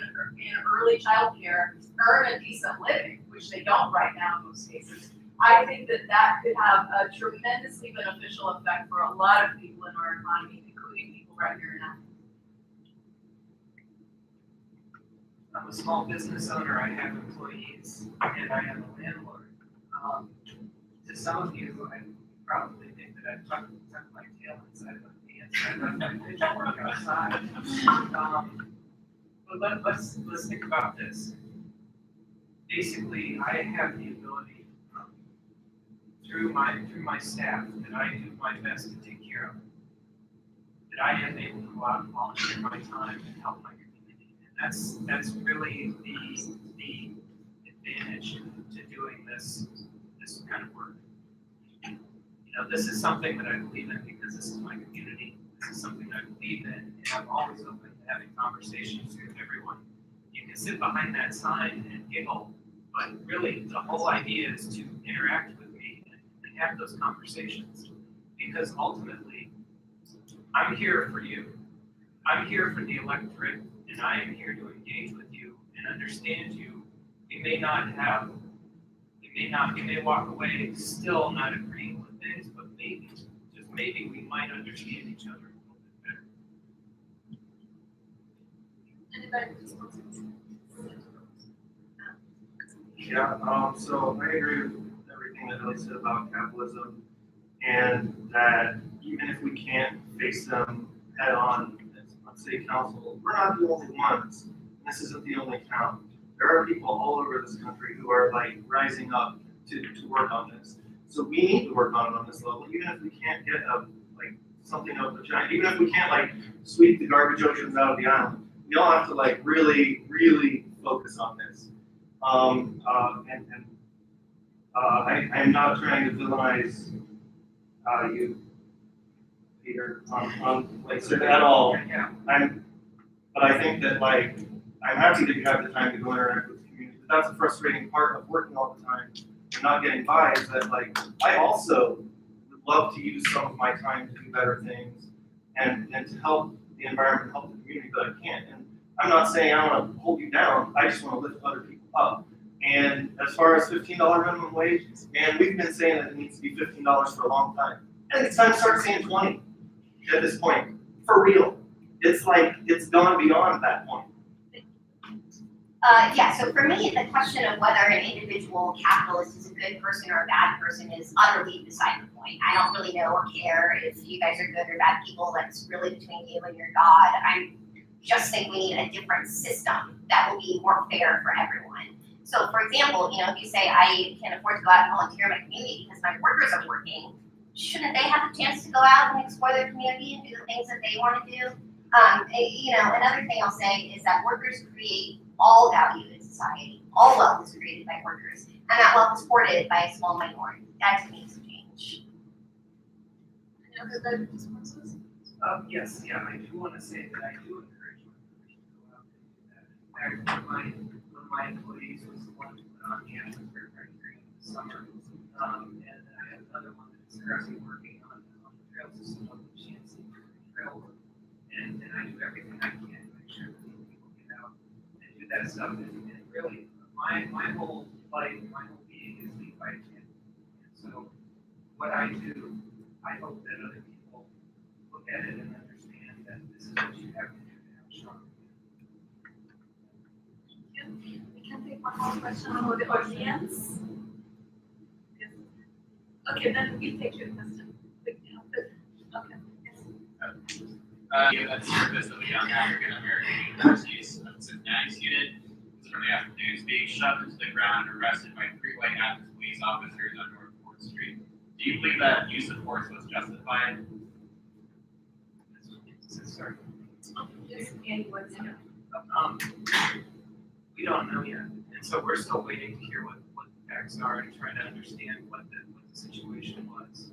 early childcare earn a decent living, which they don't right now in most cases. I think that that could have a tremendously beneficial effect for a lot of people in our economy, including people right here in Athens. I'm a small business owner, I have employees, and I am a landlord. To some of you, I probably think that I've tucked my tail inside of my pants, and I've done my pitchfork outside. But let's think about this. Basically, I have the ability, through my staff, that I do my best to take care of, that I am able to go out and volunteer my time and help my community. And that's really the advantage to doing this kind of work. You know, this is something that I believe in because this is my community. This is something I believe in, and I'm always open to having conversations with everyone. You can sit behind that sign and giggle, but really the whole idea is to interact with me and have those conversations. Because ultimately, I'm here for you. I'm here for the electorate, and I am here to engage with you and understand you. We may walk away still not agreeing with things, but maybe, just maybe, we might understand each other a little bit better. Anybody else? Yeah, so I agree with everything that Ellie said about capitalism, and that even if we can't face them head on as city council, we're not the only ones. This isn't the only town. There are people all over this country who are like rising up to work on this. So we need to work on it on this level, even if we can't get something out of the giant, even if we can't like sweep the garbage oceans out of the island. We all have to like really, really focus on this. I'm not trying to villainize you, Peter, on like so at all. Yeah. But I think that like I'm happy that you have the time to go interact with the community. But that's a frustrating part of working all the time and not getting by is that like I also would love to use some of my time to do better things and to help the environment, help the community, but I can't. And I'm not saying I want to hold you down. I just want to lift other people up. And as far as $15 minimum wage, man, we've been saying that it needs to be $15 for a long time. I think it's time to start saying 20 at this point, for real. It's like, it's gone beyond that point. Yeah, so for me, the question of whether an individual capitalist is a good person or a bad person is utterly beside the point. I don't really know or care if you guys are good or bad people. That's really between you and your God. I just think we need a different system that will be more fair for everyone. So for example, if you say I can't afford to go out and volunteer in my community because my workers are working, shouldn't they have a chance to go out and explore their community and do the things that they want to do? Another thing I'll say is that workers create all value in society. All wealth is created by workers, and that wealth is hoarded by a small minority. That needs to change. Any other better responses? Yes, yeah, I do want to say that I do encourage workers to go out and do that. In fact, one of my employees was the one who put on the atmosphere during the summer. And I have another one that's currently working on the trail system of the Chance Trail work. And I do everything I can to make sure that people get out and do that stuff. And really, my whole life, my whole being is lead by example. And so what I do, I hope that other people look at it and understand that this is what you have to do to have strong community. We can take one more question from the audience. Yes. Okay, then we take your question. Okay. Yes. That's the service of the Young African American University's Cincinnati student was from the afternoons being shoved into the ground and arrested by 3 white Athens police officers on North 4th Street. Do you believe that use of force was justified? Sorry. Yes, Andy, what's your? We don't know yet, and so we're still waiting to hear what the facts are and trying to understand what the situation was.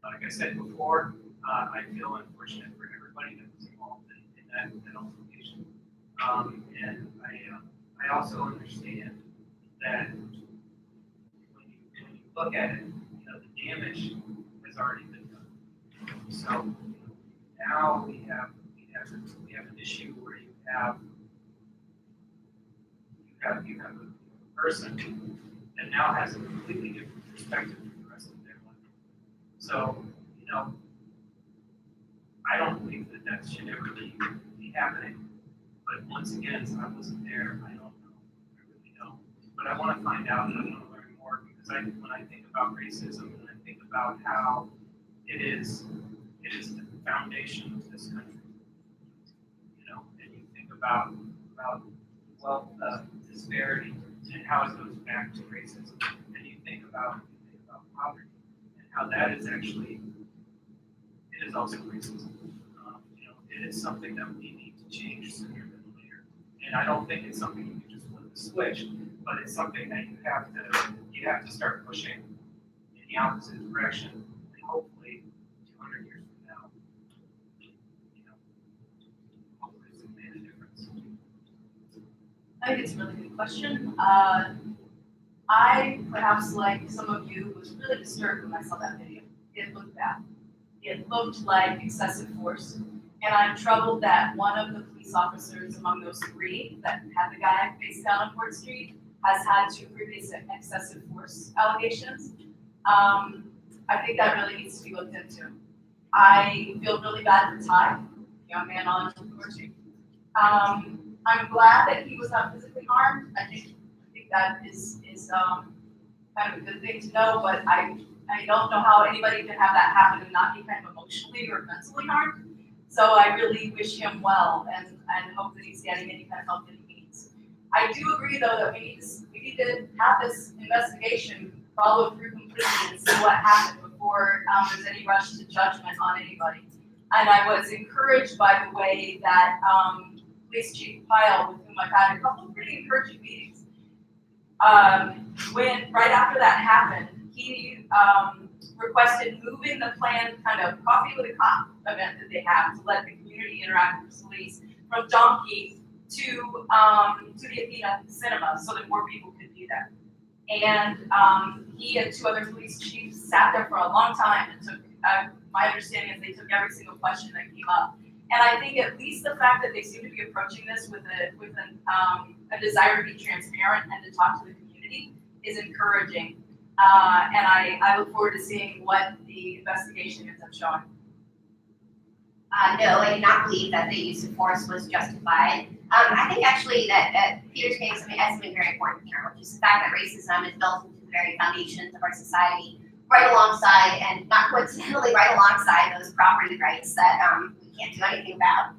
Like I said before, I feel unfortunate for everybody that was involved in that altercation. And I also understand that when you look at it, the damage has already been done. So now we have an issue where you have a person that now has a completely different perspective from the rest of their life. So, I don't believe that should ever be happening. But once again, since I wasn't there, I don't know. I really don't. But I want to find out and I want to learn more because when I think about racism and I think about how it is the foundation of this country. And you think about wealth disparity and how it goes back to racism, and you think about poverty and how that is actually it is also racism. It is something that we need to change sooner than later, and I don't think it's something you can just flip a switch, but it's something that you have to start pushing in the opposite direction, and hopefully 200 years from now, hopefully it's made a difference. I think it's a really good question. I, perhaps like some of you, was really disturbed when I saw that video. It looked bad. It looked like excessive force. And I'm troubled that one of the police officers among those three that had the guy face down on Fort Street has had 2 previous excessive force allegations. I think that really needs to be looked into. I feel really bad for Ty, young man on Fort Street. I'm glad that he was not physically harmed. I think that is kind of a good thing to know, but I don't know how anybody can have that happen and not be kind of emotionally or mentally harmed. So I really wish him well and hope that he's getting any kind of help that he needs. I do agree though that we need to have this investigation follow through completely and see what happened before there's any rush to judgment on anybody. And I was encouraged by the way that Police Chief Pyle, with whom I've had a couple of pretty encouraging meetings, when right after that happened, he requested moving the planned kind of coffee with a cop event that they have to let the community interact with the police from Donkey to the Athena Cinema so that more people could be there. And he and 2 other police chiefs sat there for a long time and took, my understanding is they took every single question that came up. And I think at least the fact that they seem to be approaching this with a desire to be transparent and to talk to the community is encouraging. And I look forward to seeing what the investigation ends up showing. No, I do not believe that the use of force was justified. I think actually that Peter's saying something very important here, which is the fact that racism is built into the very foundations of our society, right alongside, and not coincidentally, right alongside those property rights that we can't do anything about.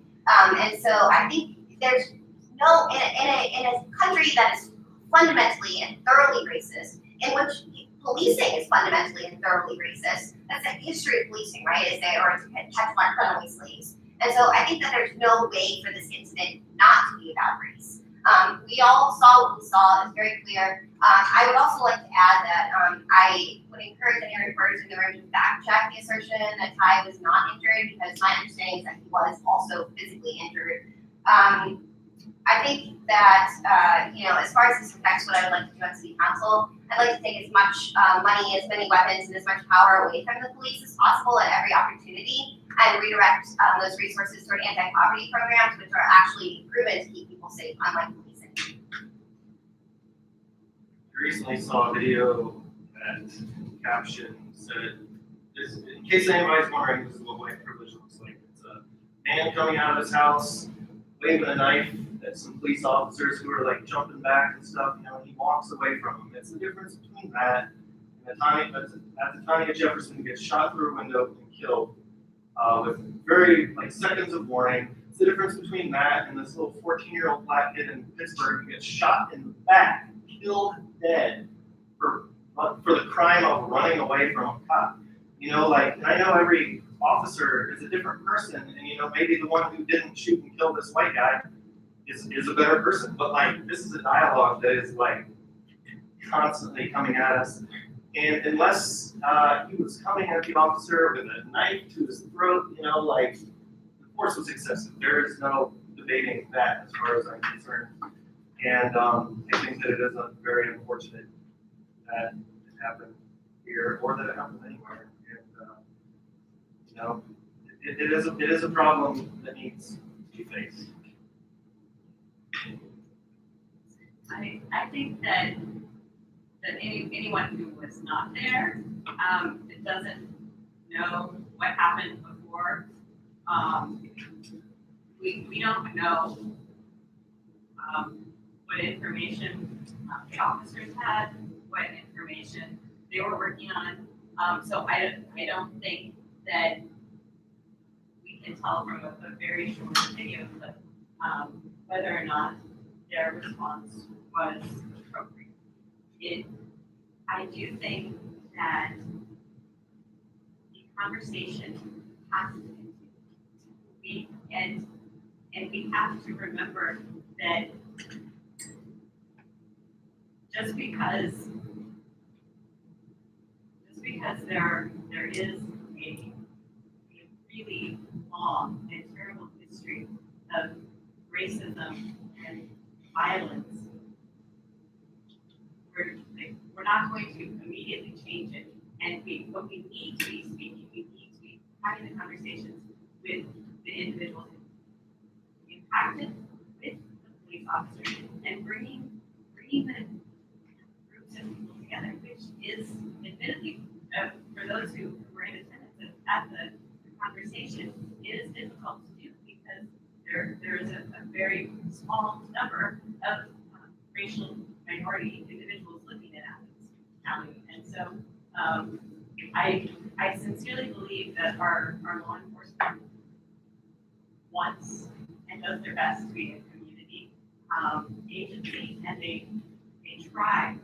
And so I think there's no, in a country that is fundamentally and thoroughly racist, in which policing is fundamentally and thoroughly racist. That's the history of policing, right? Is they are to catch runaway slaves. And so I think that there's no way for this incident not to be about race. We all saw what we saw. It was very clear. I would also like to add that I would encourage any reporters in the room to fact check the assertion that Ty was not injured, because my understanding is that he was also physically injured. I think that, as far as this affects what I would like to do on City Council, I'd like to take as much money, as many weapons, and as much power away from the police as possible at every opportunity, and redirect those resources toward anti-poverty programs, which are actually proven to keep people safe, unlike policing. I recently saw a video that caption said, in case anybody's wondering, this is what white privilege looks like. It's a man coming out of his house, waving a knife at some police officers who are like jumping back and stuff, and he walks away from them. It's the difference between that and Tanya Jefferson gets shot through a window and killed with very seconds of warning. It's the difference between that and this little 14-year-old black kid in Pittsburgh who gets shot in the back, killed dead for the crime of running away from a cop. And I know every officer is a different person, and maybe the one who didn't shoot and kill this white guy is a better person, but this is a dialogue that is constantly coming at us. And unless he was coming at the officer with a knife to his throat, the force was excessive. There is no debating that as far as I'm concerned. And I think that it is very unfortunate that it happened here or that it happened anywhere. And it is a problem that needs you face? I think that anyone who was not there, that doesn't know what happened before, we don't know, what information the officers had, what information they were working on. So I don't think that we can tell from a very short video clip, whether or not their response was appropriate. I do think that the conversation has to continue. And we have to remember that just because there is a really long and terrible history of racism and violence, we're not going to immediately change it. And what we need to be speaking, we need to be having the conversations with the individuals impacted, with the police officers, and bringing the groups of people together, which is admittedly, for those who were in attendance at the conversation, it is difficult to do because there is a very small number of racial minority individuals living in Athens County. And so I sincerely believe that our law enforcement wants and does their best to be a community agency, and they try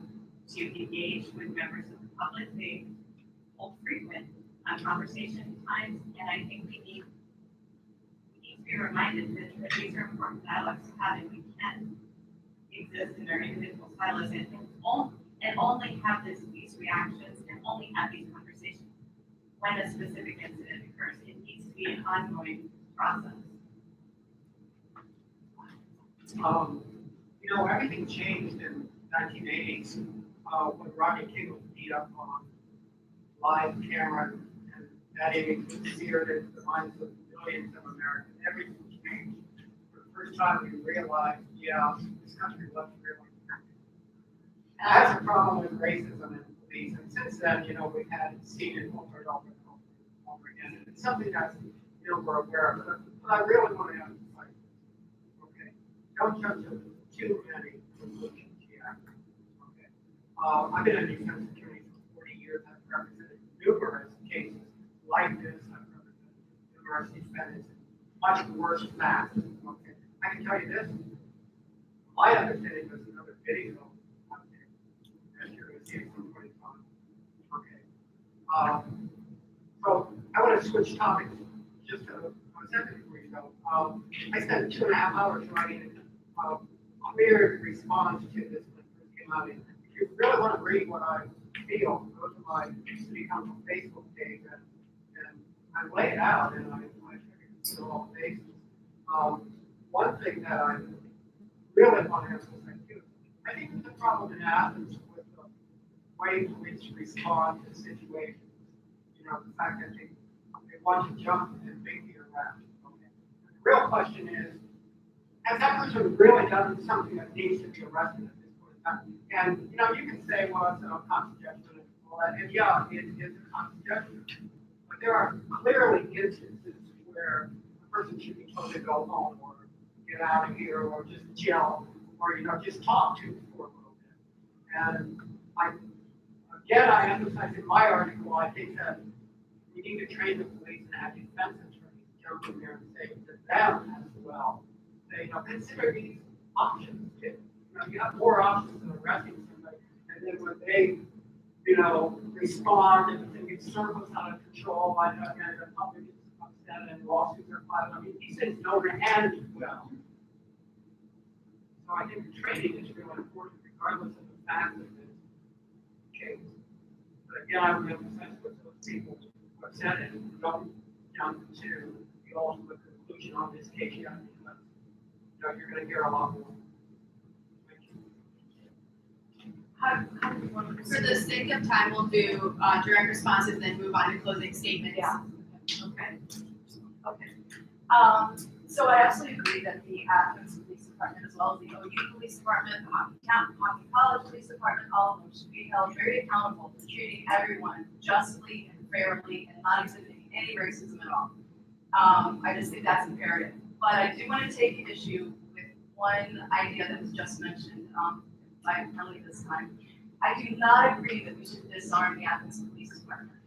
to engage with members of the public. They hold frequent conversation times, and I think we need to be reminded that these are important dialogues to have, and we can exist in our individual silos and only have these reactions and only have these conversations when a specific incident occurs. It needs to be an ongoing process. You know, everything changed in 1980s when Rodney King was beat up on live camera, and that image was seared into the minds of millions of Americans. Everything changed. For the first time, we realized, yeah, this country wasn't really. That's a problem with racism and police. And since then, you know, we've had seen it over and over and over again. And it's something that's, you know, we're aware of. But I really want to emphasize, okay, don't judge too many conclusions yet. Okay. I've been in defense attorney for 40 years. I've represented numerous cases like this. I've represented numerous defendants in much worse facts. Okay. I can tell you this. My understanding was another video. Okay. So I want to switch topics just a second before you go. I spent 2.5 hours writing a clear response to this when it first came out. If you really want to read what I feel, go to my city council Facebook page and I lay it out and I figured to all bases. One thing that I really want to emphasize too, I think there's a problem in Athens with the way police respond to situations. You know, the fact that they want to jump and make the arrest. Okay. The real question is, has that person really done something that needs to be arrested at this point in time? And you know, you can say, well, it's a conscious judgment and all that, and yeah, it is a conscious judgment. But there are clearly instances where a person should be told to go home or get out of here or just chill or, you know, just talk to for a little bit. And I emphasize in my article, I think that we need to train the police and have defense attorneys jump in there and say to them as well, say, you know, consider these options too. You know, you have more options than arresting somebody, and then when they, you know, respond and the thing gets circles out of control, and the public is upset and lawsuits are filed. I mean, these things don't end well. So I think the training is really important, regardless of the fact of this case. But again, I would emphasize what those people who have said it, don't jump to the ultimate conclusion on this case yet, because you know, you're going to hear a lot more. For the sake of time, we'll do direct responses, then move on to closing statements. Yeah. Okay. Okay. So I absolutely agree that the Athens Police Department, as well as the OU Police Department, the Hockey College Police Department, all of them should be held very accountable for treating everyone justly and fairly and not exhibiting any racism at all. I just think that's imperative. But I do want to take issue with one idea that was just mentioned by Kelly this time. I do not agree that we should disarm the Athens Police Department.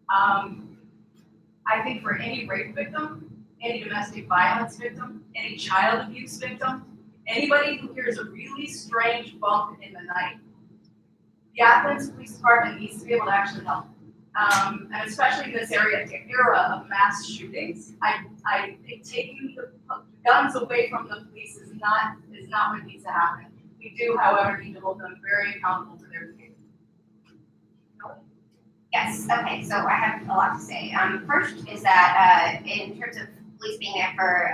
I think for any rape victim, any domestic violence victim, any child abuse victim, anybody who hears a really strange bump in the night, the Athens Police Department needs to be able to actually help. And especially in this era of mass shootings, I think taking the guns away from the police is not what needs to happen. We do, however, need to hold them very accountable for their behavior. Yes, okay, so I have a lot to say. First is that in terms of police being there for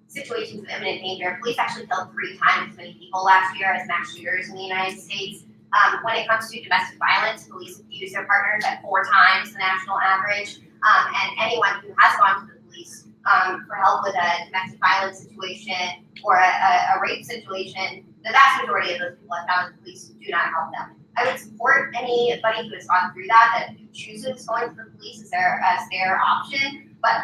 situations of imminent danger, police actually killed 3 times as many people last year as mass shooters in the United States. When it comes to domestic violence, police abuse their partners at 4 times the national average. And anyone who has gone to the police for help with a domestic violence situation or a rape situation, the vast majority of those people have found that the police do not help them. I would support anybody who has gone through that who chooses going to the police as their option. But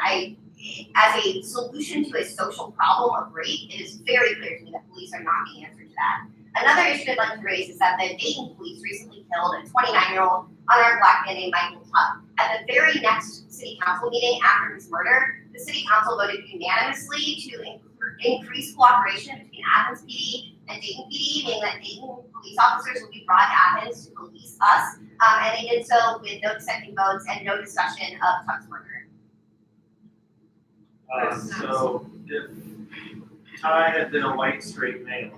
as a solution to a social problem of rape, it is very clear to me that police are not the answer to that. Another issue I'd like to raise is that the Dayton police recently killed a 29-year-old unarmed black man named Michael Tuck. At the very next city council meeting after his murder, the city council voted unanimously to increase cooperation between Athens PD and Dayton PD, meaning that Dayton police officers will be brought to Athens to police us, and they did so with no dissenting votes and no discussion of Tuck's murder. So if Ty had been a white straight male,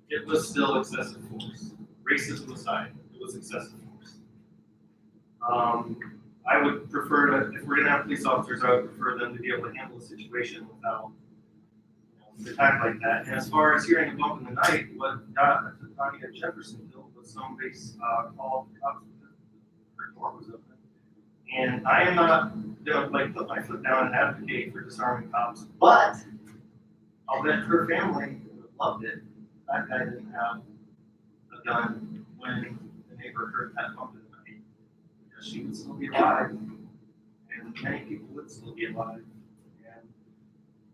it was still excessive force. Racism aside, it was excessive force. I would prefer to, if we're gonna have police officers, I would prefer them to be able to handle a situation without an attack like that. And as far as hearing a bump in the night, what got Tanya Jeffersonville was somebody called the cops because her door was open. And I am not gonna put my foot down and advocate for disarming cops, but I'll bet her family would have loved it. That guy didn't have a gun when the neighbor heard that bump in the night, because she would still be alive, and many people would still be alive. And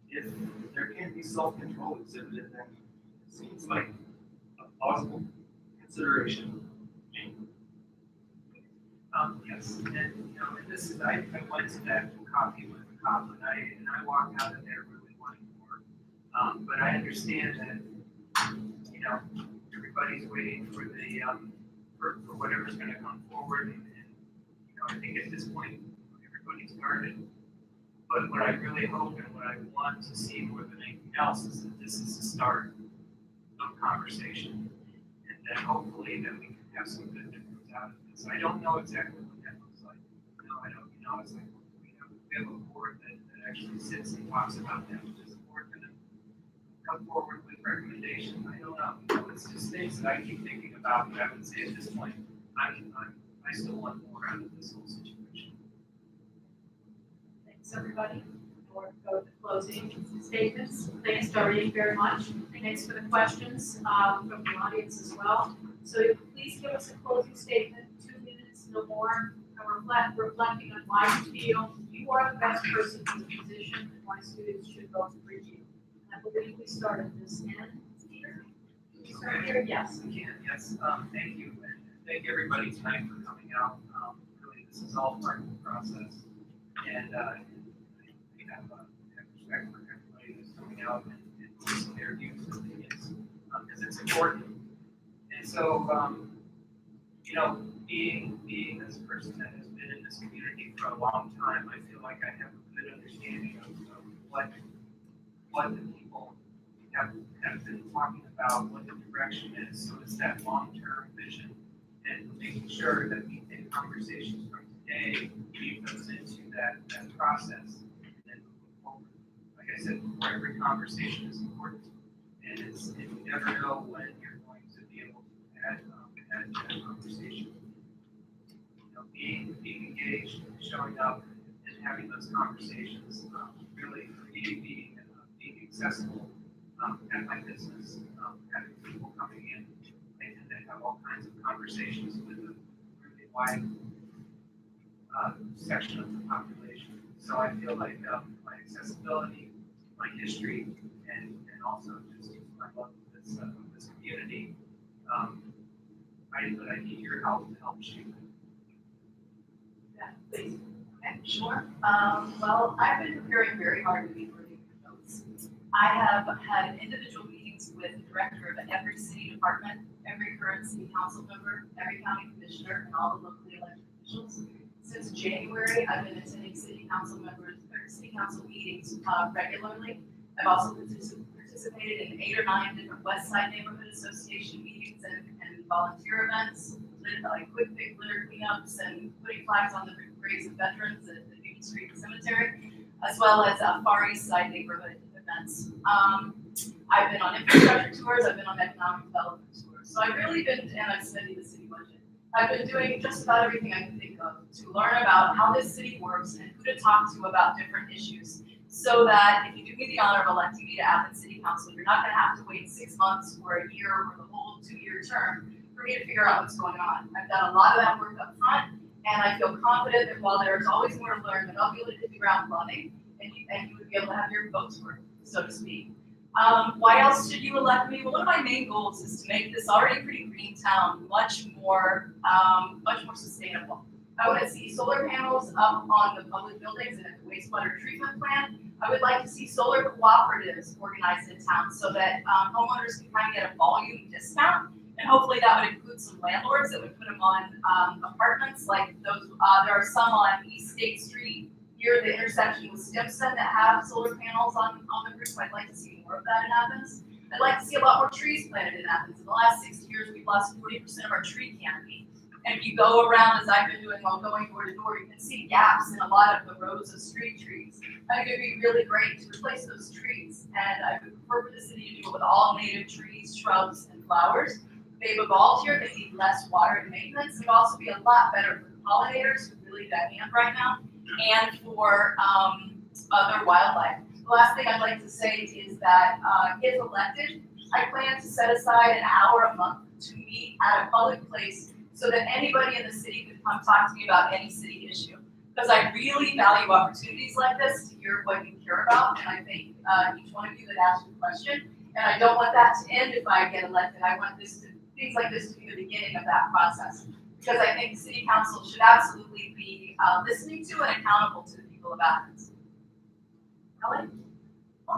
if there can't be self-control exhibited, then it seems like a plausible consideration. Yes, and and this is, I went to that coffee with the cop tonight, and I walked out of there really wanting more. But I understand that, everybody's waiting for the, for whatever's gonna come forward, and I think at this point, everybody's guarded. But what I really hope and what I want to see more than anything else is that this is the start of conversation, and that hopefully that we can have some good that comes out of this. I don't know exactly what that looks like. I don't, it's like we have a board that actually sits and talks about that. Is the board gonna come forward with recommendations? I don't know. It's just things that I keep thinking about, but I would say at this point, I still want more out of this whole situation. Thanks, everybody. We'll go to closing statements. Thanks, Darlene, very much. Thanks for the questions from the audience as well. So please give us a closing statement, 2 minutes, no more. Reflecting on why you feel you are the best person for the position and why students should vote for you. I believe we started this end here. We start here, yes. We can, yes. Thank you, and thank everybody tonight for coming out. Really, this is all part of the process, and we have respect for everybody who's coming out and voicing their views and opinions, because it's important. And so, being this person that has been in this community for a long time, I feel like I have a good understanding of what the people have been talking about, what the direction is. So it's that long-term vision and making sure that we take conversations from today, weave those into that process, and move forward. Like I said before, every conversation is important, and you never know when you're going to be able to add to that conversation. Being engaged, showing up, and having those conversations, really being accessible at my business, having people coming in. I tend to have all kinds of conversations with a really wide section of the population. So I feel like my accessibility, my history, and also just my love of this community, I need your help to help shape it. Yeah, please. Okay, sure. Well, I've been preparing very hard to be worthy of your notes. I have had individual meetings with the director of every city department, every current city council member, every county commissioner, and all the locally elected officials. Since January, I've been attending city council meetings regularly. I've also participated in 8 or 9 different West Side Neighborhood Association meetings and volunteer events, like quick pick litter cleanups and putting flags on the graves of veterans at the Union Street Cemetery, as well as Far East Side neighborhood events. I've been on infrastructure tours, I've been on economic development tours. So I've really been, and I've studied the city budget. I've been doing just about everything I can think of to learn about how this city works and who to talk to about different issues. So that if you do me the honor of electing me to Athens City Council, you're not gonna have to wait 6 months or a year or the whole 2-year term for me to figure out what's going on. I've done a lot of that work up front, and I feel confident that while there's always more to learn, that I'll be able to hit the ground running, and you would be able to have your votes work, so to speak. Why else should you elect me? Well, one of my main goals is to make this already pretty green town much more sustainable. I want to see solar panels up on the public buildings and at the wastewater treatment plant. I would like to see solar cooperatives organized in town so that homeowners can kind of get a volume discount. And hopefully that would include some landlords that would put them on apartments like those. There are some on East State Street near the intersection with Stimson that have solar panels on the roof. I'd like to see more of that in Athens. I'd like to see a lot more trees planted in Athens. In the last 60 years, we've lost 40% of our tree canopy. And if you go around, as I've been doing while going door to door, you can see gaps in a lot of the rows of street trees. I think it'd be really great to replace those trees. And I would prefer for the city to do it with all native trees, shrubs, and flowers. They've evolved here, they need less water and maintenance. It'd also be a lot better for pollinators who really that hand right now, and for other wildlife. The last thing I'd like to say is that if elected, I plan to set aside an hour a month to meet at a public place so that anybody in the city could come talk to me about any city issue. Because I really value opportunities like this to hear what you care about, and I think each one of you that asked a question, and I don't want that to end if I get elected. I want things like this to be the beginning of that process. Because I think the city council should absolutely be listening to and accountable to the people of Athens. Ellen?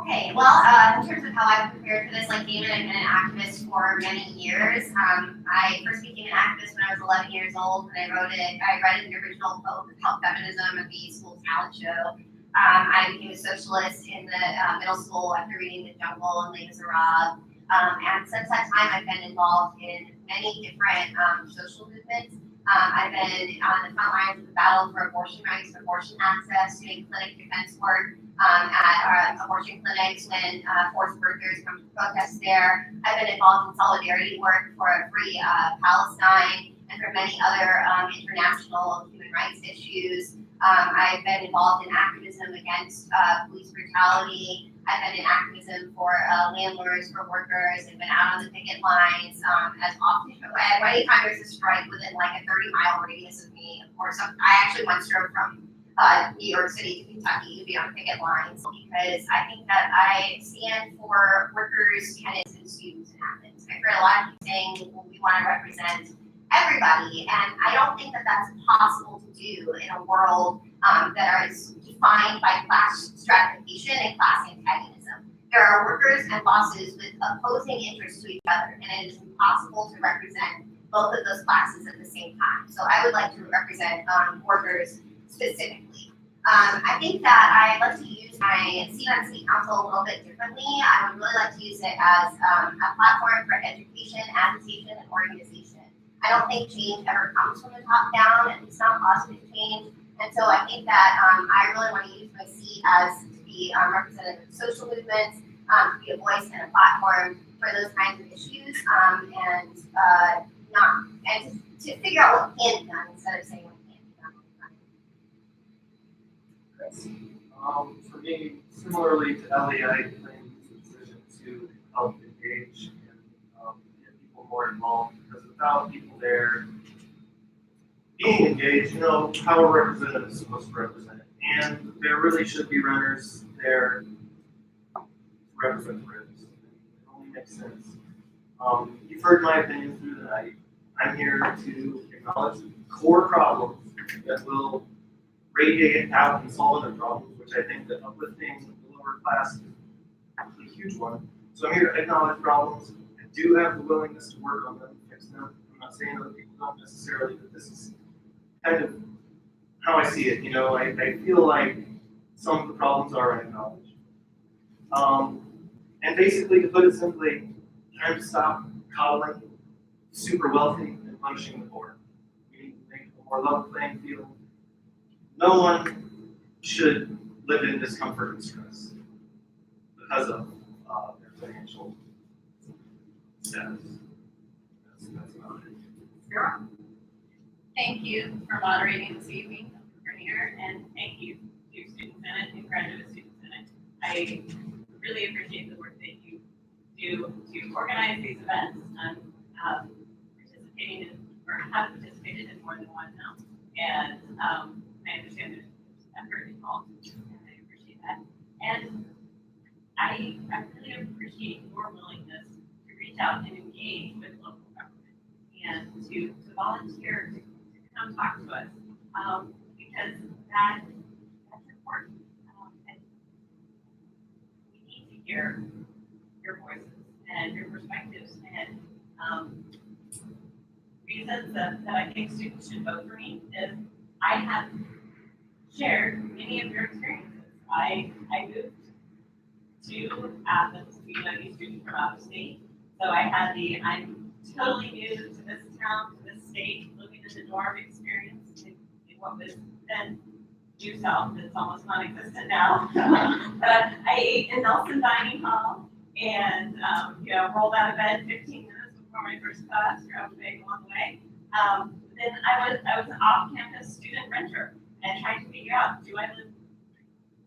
Okay, well, in terms of how I've prepared for this, like David, I've been an activist for many years. I first became an activist when I was 11 years old, and I read the original book called Feminism at the school talent show. I became a socialist in the middle school after reading The Jungle and Les Miserables. And since that time, I've been involved in many different social movements. I've been on the front lines of the battle for abortion rights, abortion access, doing clinic defense work at abortion clinics when forced birthers come to protest there. I've been involved in solidarity work for a free Palestine and for many other international human rights issues. I've been involved in activism against police brutality. I've been in activism for landlords, for workers. I've been out on the picket lines as often. Anytime there's a strike within like a 30-mile radius of me, or something. I actually once drove from New York City to Kentucky to be on picket lines because I think that I stand for workers, tenants, and students in Athens. I've heard a lot of people saying, well, we want to represent everybody, and I don't think that that's possible to do in a world that is defined by class stratification and class antagonism. There are workers and bosses with opposing interests to each other, and it is impossible to represent both of those classes at the same time. So I would like to represent workers specifically. I think that I'd like to use my seat on City Council a little bit differently. I would really like to use it as a platform for education, agitation, and organization. I don't think change ever comes from the top down, and it's not positive change. And so I think that I really want to use my seat as to be representative of social movements, to be a voice and a platform for those kinds of issues, and to figure out what can be done instead of saying what can't be done. For me, similarly to Ellie, I plan to use the decision to help engage and get people more involved, because without people there being engaged, how a representative is supposed to represent. And there really should be runners there to represent the ribs. It only makes sense. You've heard my opinion through the night. I'm here to acknowledge core problems that will radiate out and solve other problems, which I think that uplifting the lower class is a huge one. So I'm here to acknowledge problems. I do have the willingness to work on them, fix them. I'm not saying other people don't necessarily, but this is kind of how I see it. I feel like some of the problems are unacknowledged. And basically, to put it simply, time to stop coddling the super wealthy and punishing the poor. We need to make a more level playing field. No one should live in discomfort and stress because of their financial status. That's about it. Thank you for moderating this evening, Dr. Grenier, and thank you to Student Senate and Graduate Student Senate. I really appreciate the work that you do to organize these events. I'm participating in, or have participated in more than one now, and I understand there's effort involved, and I appreciate that. And I really appreciate your willingness to reach out and engage with local government and to volunteer to come talk to us, because that's important. And we need to hear your voices and your perspectives and reasons that I think students should vote for me is I have shared many of your experiences. I moved to Athens to be a student from out of state, so I'm totally new to this town, to this state, living in the dorm experience in what was then New South, it's almost non-existent now. But I ate in Nelson Dining Hall and rolled out of bed 15 minutes before my first class, grabbed a bagel on the way. Then I was an off-campus student renter and trying to figure out, do I live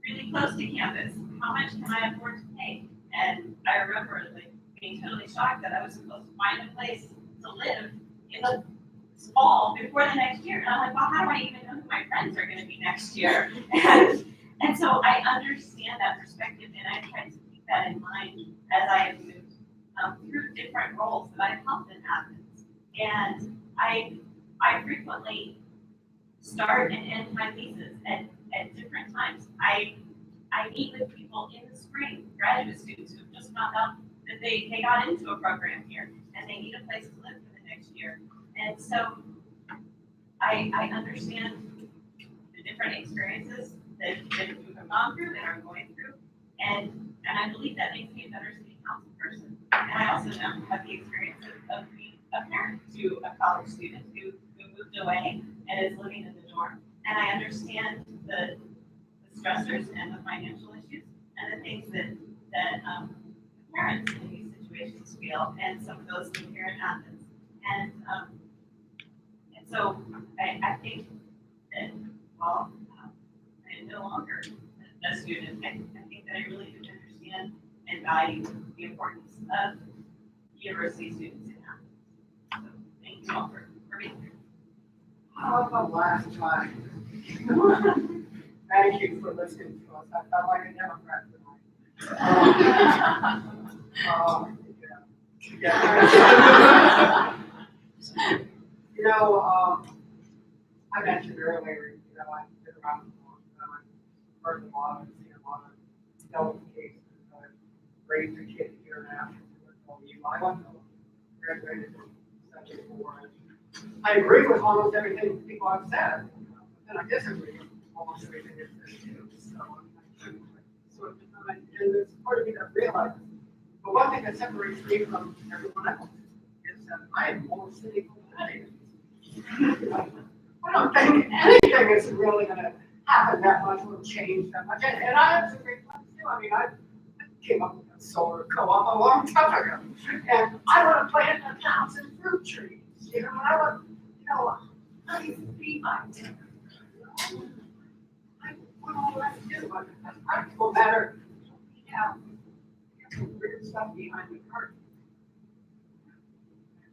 really close to campus? How much can I afford to pay? And I remember being totally shocked that I was supposed to find a place to live in the fall before the next year. And I'm like, well, how do I even know who my friends are going to be next year? And so I understand that perspective, and I try to keep that in mind as I have moved through different roles that I've held in Athens. And I frequently start and end my leases at different times. I meet with people in the spring, graduate students who have just found out that they got into a program here and they need a place to live for the next year. And so I understand the different experiences that you have gone through and are going through. And I believe that makes me a better city council person. And I also now have the experience of being a parent to a college student who moved away and is living in the dorm. And I understand the stressors and the financial issues and the things that parents in these situations feel, and some of those live here in Athens. And so I think that while I am no longer a student, I think that I really do understand and value the importance of university students in Athens. So thank you all for being here. How about last time? Thank you for listening to us. I felt like a Democrat tonight. I mentioned earlier, I've been around the block, I've heard a lot, I've seen a lot of health cases. I've raised a kid here in Athens. I went to graduated in 74. I agree with almost everything people have said, and I disagree with almost everything they've said too. So and it's part of me that realizes. But one thing that separates me from everyone else is that I am more cynical than anything. I don't think anything is really going to happen that much or change that much. And I have some great plans too. I mean, I came up with a solar co-op a long time ago, and I want to plant 1,000 fruit trees. And I want, how do you feed my dinner? I what all that to do, but as practical matter, yeah, some weird stuff behind the curtain.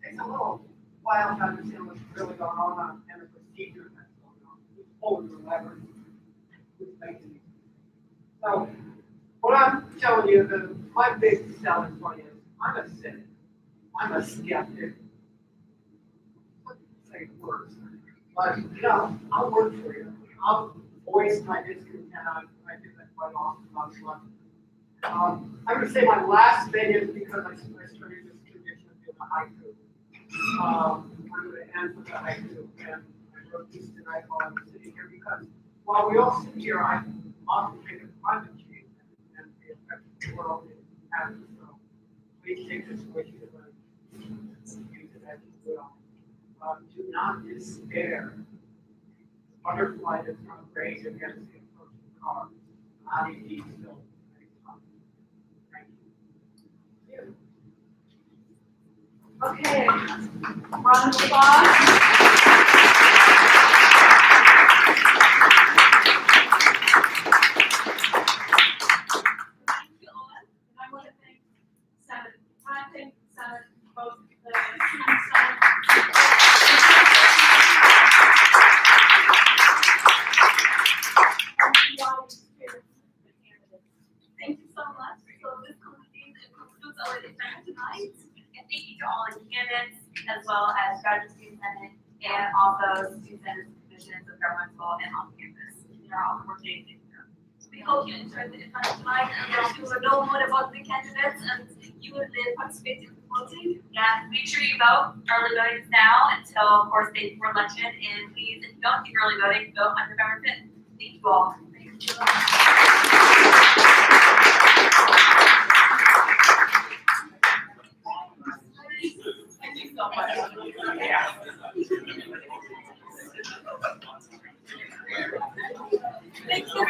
It takes a little while to understand what's really going on and the procedure that's going on. Who's pulling the lever, who's making it. So, what I'm telling you, my big selling point is, I'm a cynic. I'm a skeptic. Say words. But, you know, I'll work for you. I'll voice my discontent. I do that quite often. I'm going to say my last bit is because I started this tradition of doing a haiku. I'm going to end with a haiku. And I wrote this tonight while I'm sitting here because while we all sit here, I often think of climate change and the effect of the world is having. So please take this with you and use it as you will. Do not despair. The butterfly that's going to raise against the approaching car. Not indeed still. Thank you. Okay, round of applause. Thank you, Owen. And I want to thank Senate, both the student senate. Thank you so much. So this concludes our event tonight. And thank you to all the candidates, as well as graduate student senate, and also student senate commissions of governmental and on campus. They're all coordinated together. We hope you enjoyed the event tonight and that you will know more about the candidates and you will participate in the voting. And make sure you vote. Early voting is now until, of course, day before election. And please, if you don't do early voting, vote on November 5th. Thank you all. Thank you. Thank you so much. Thank you.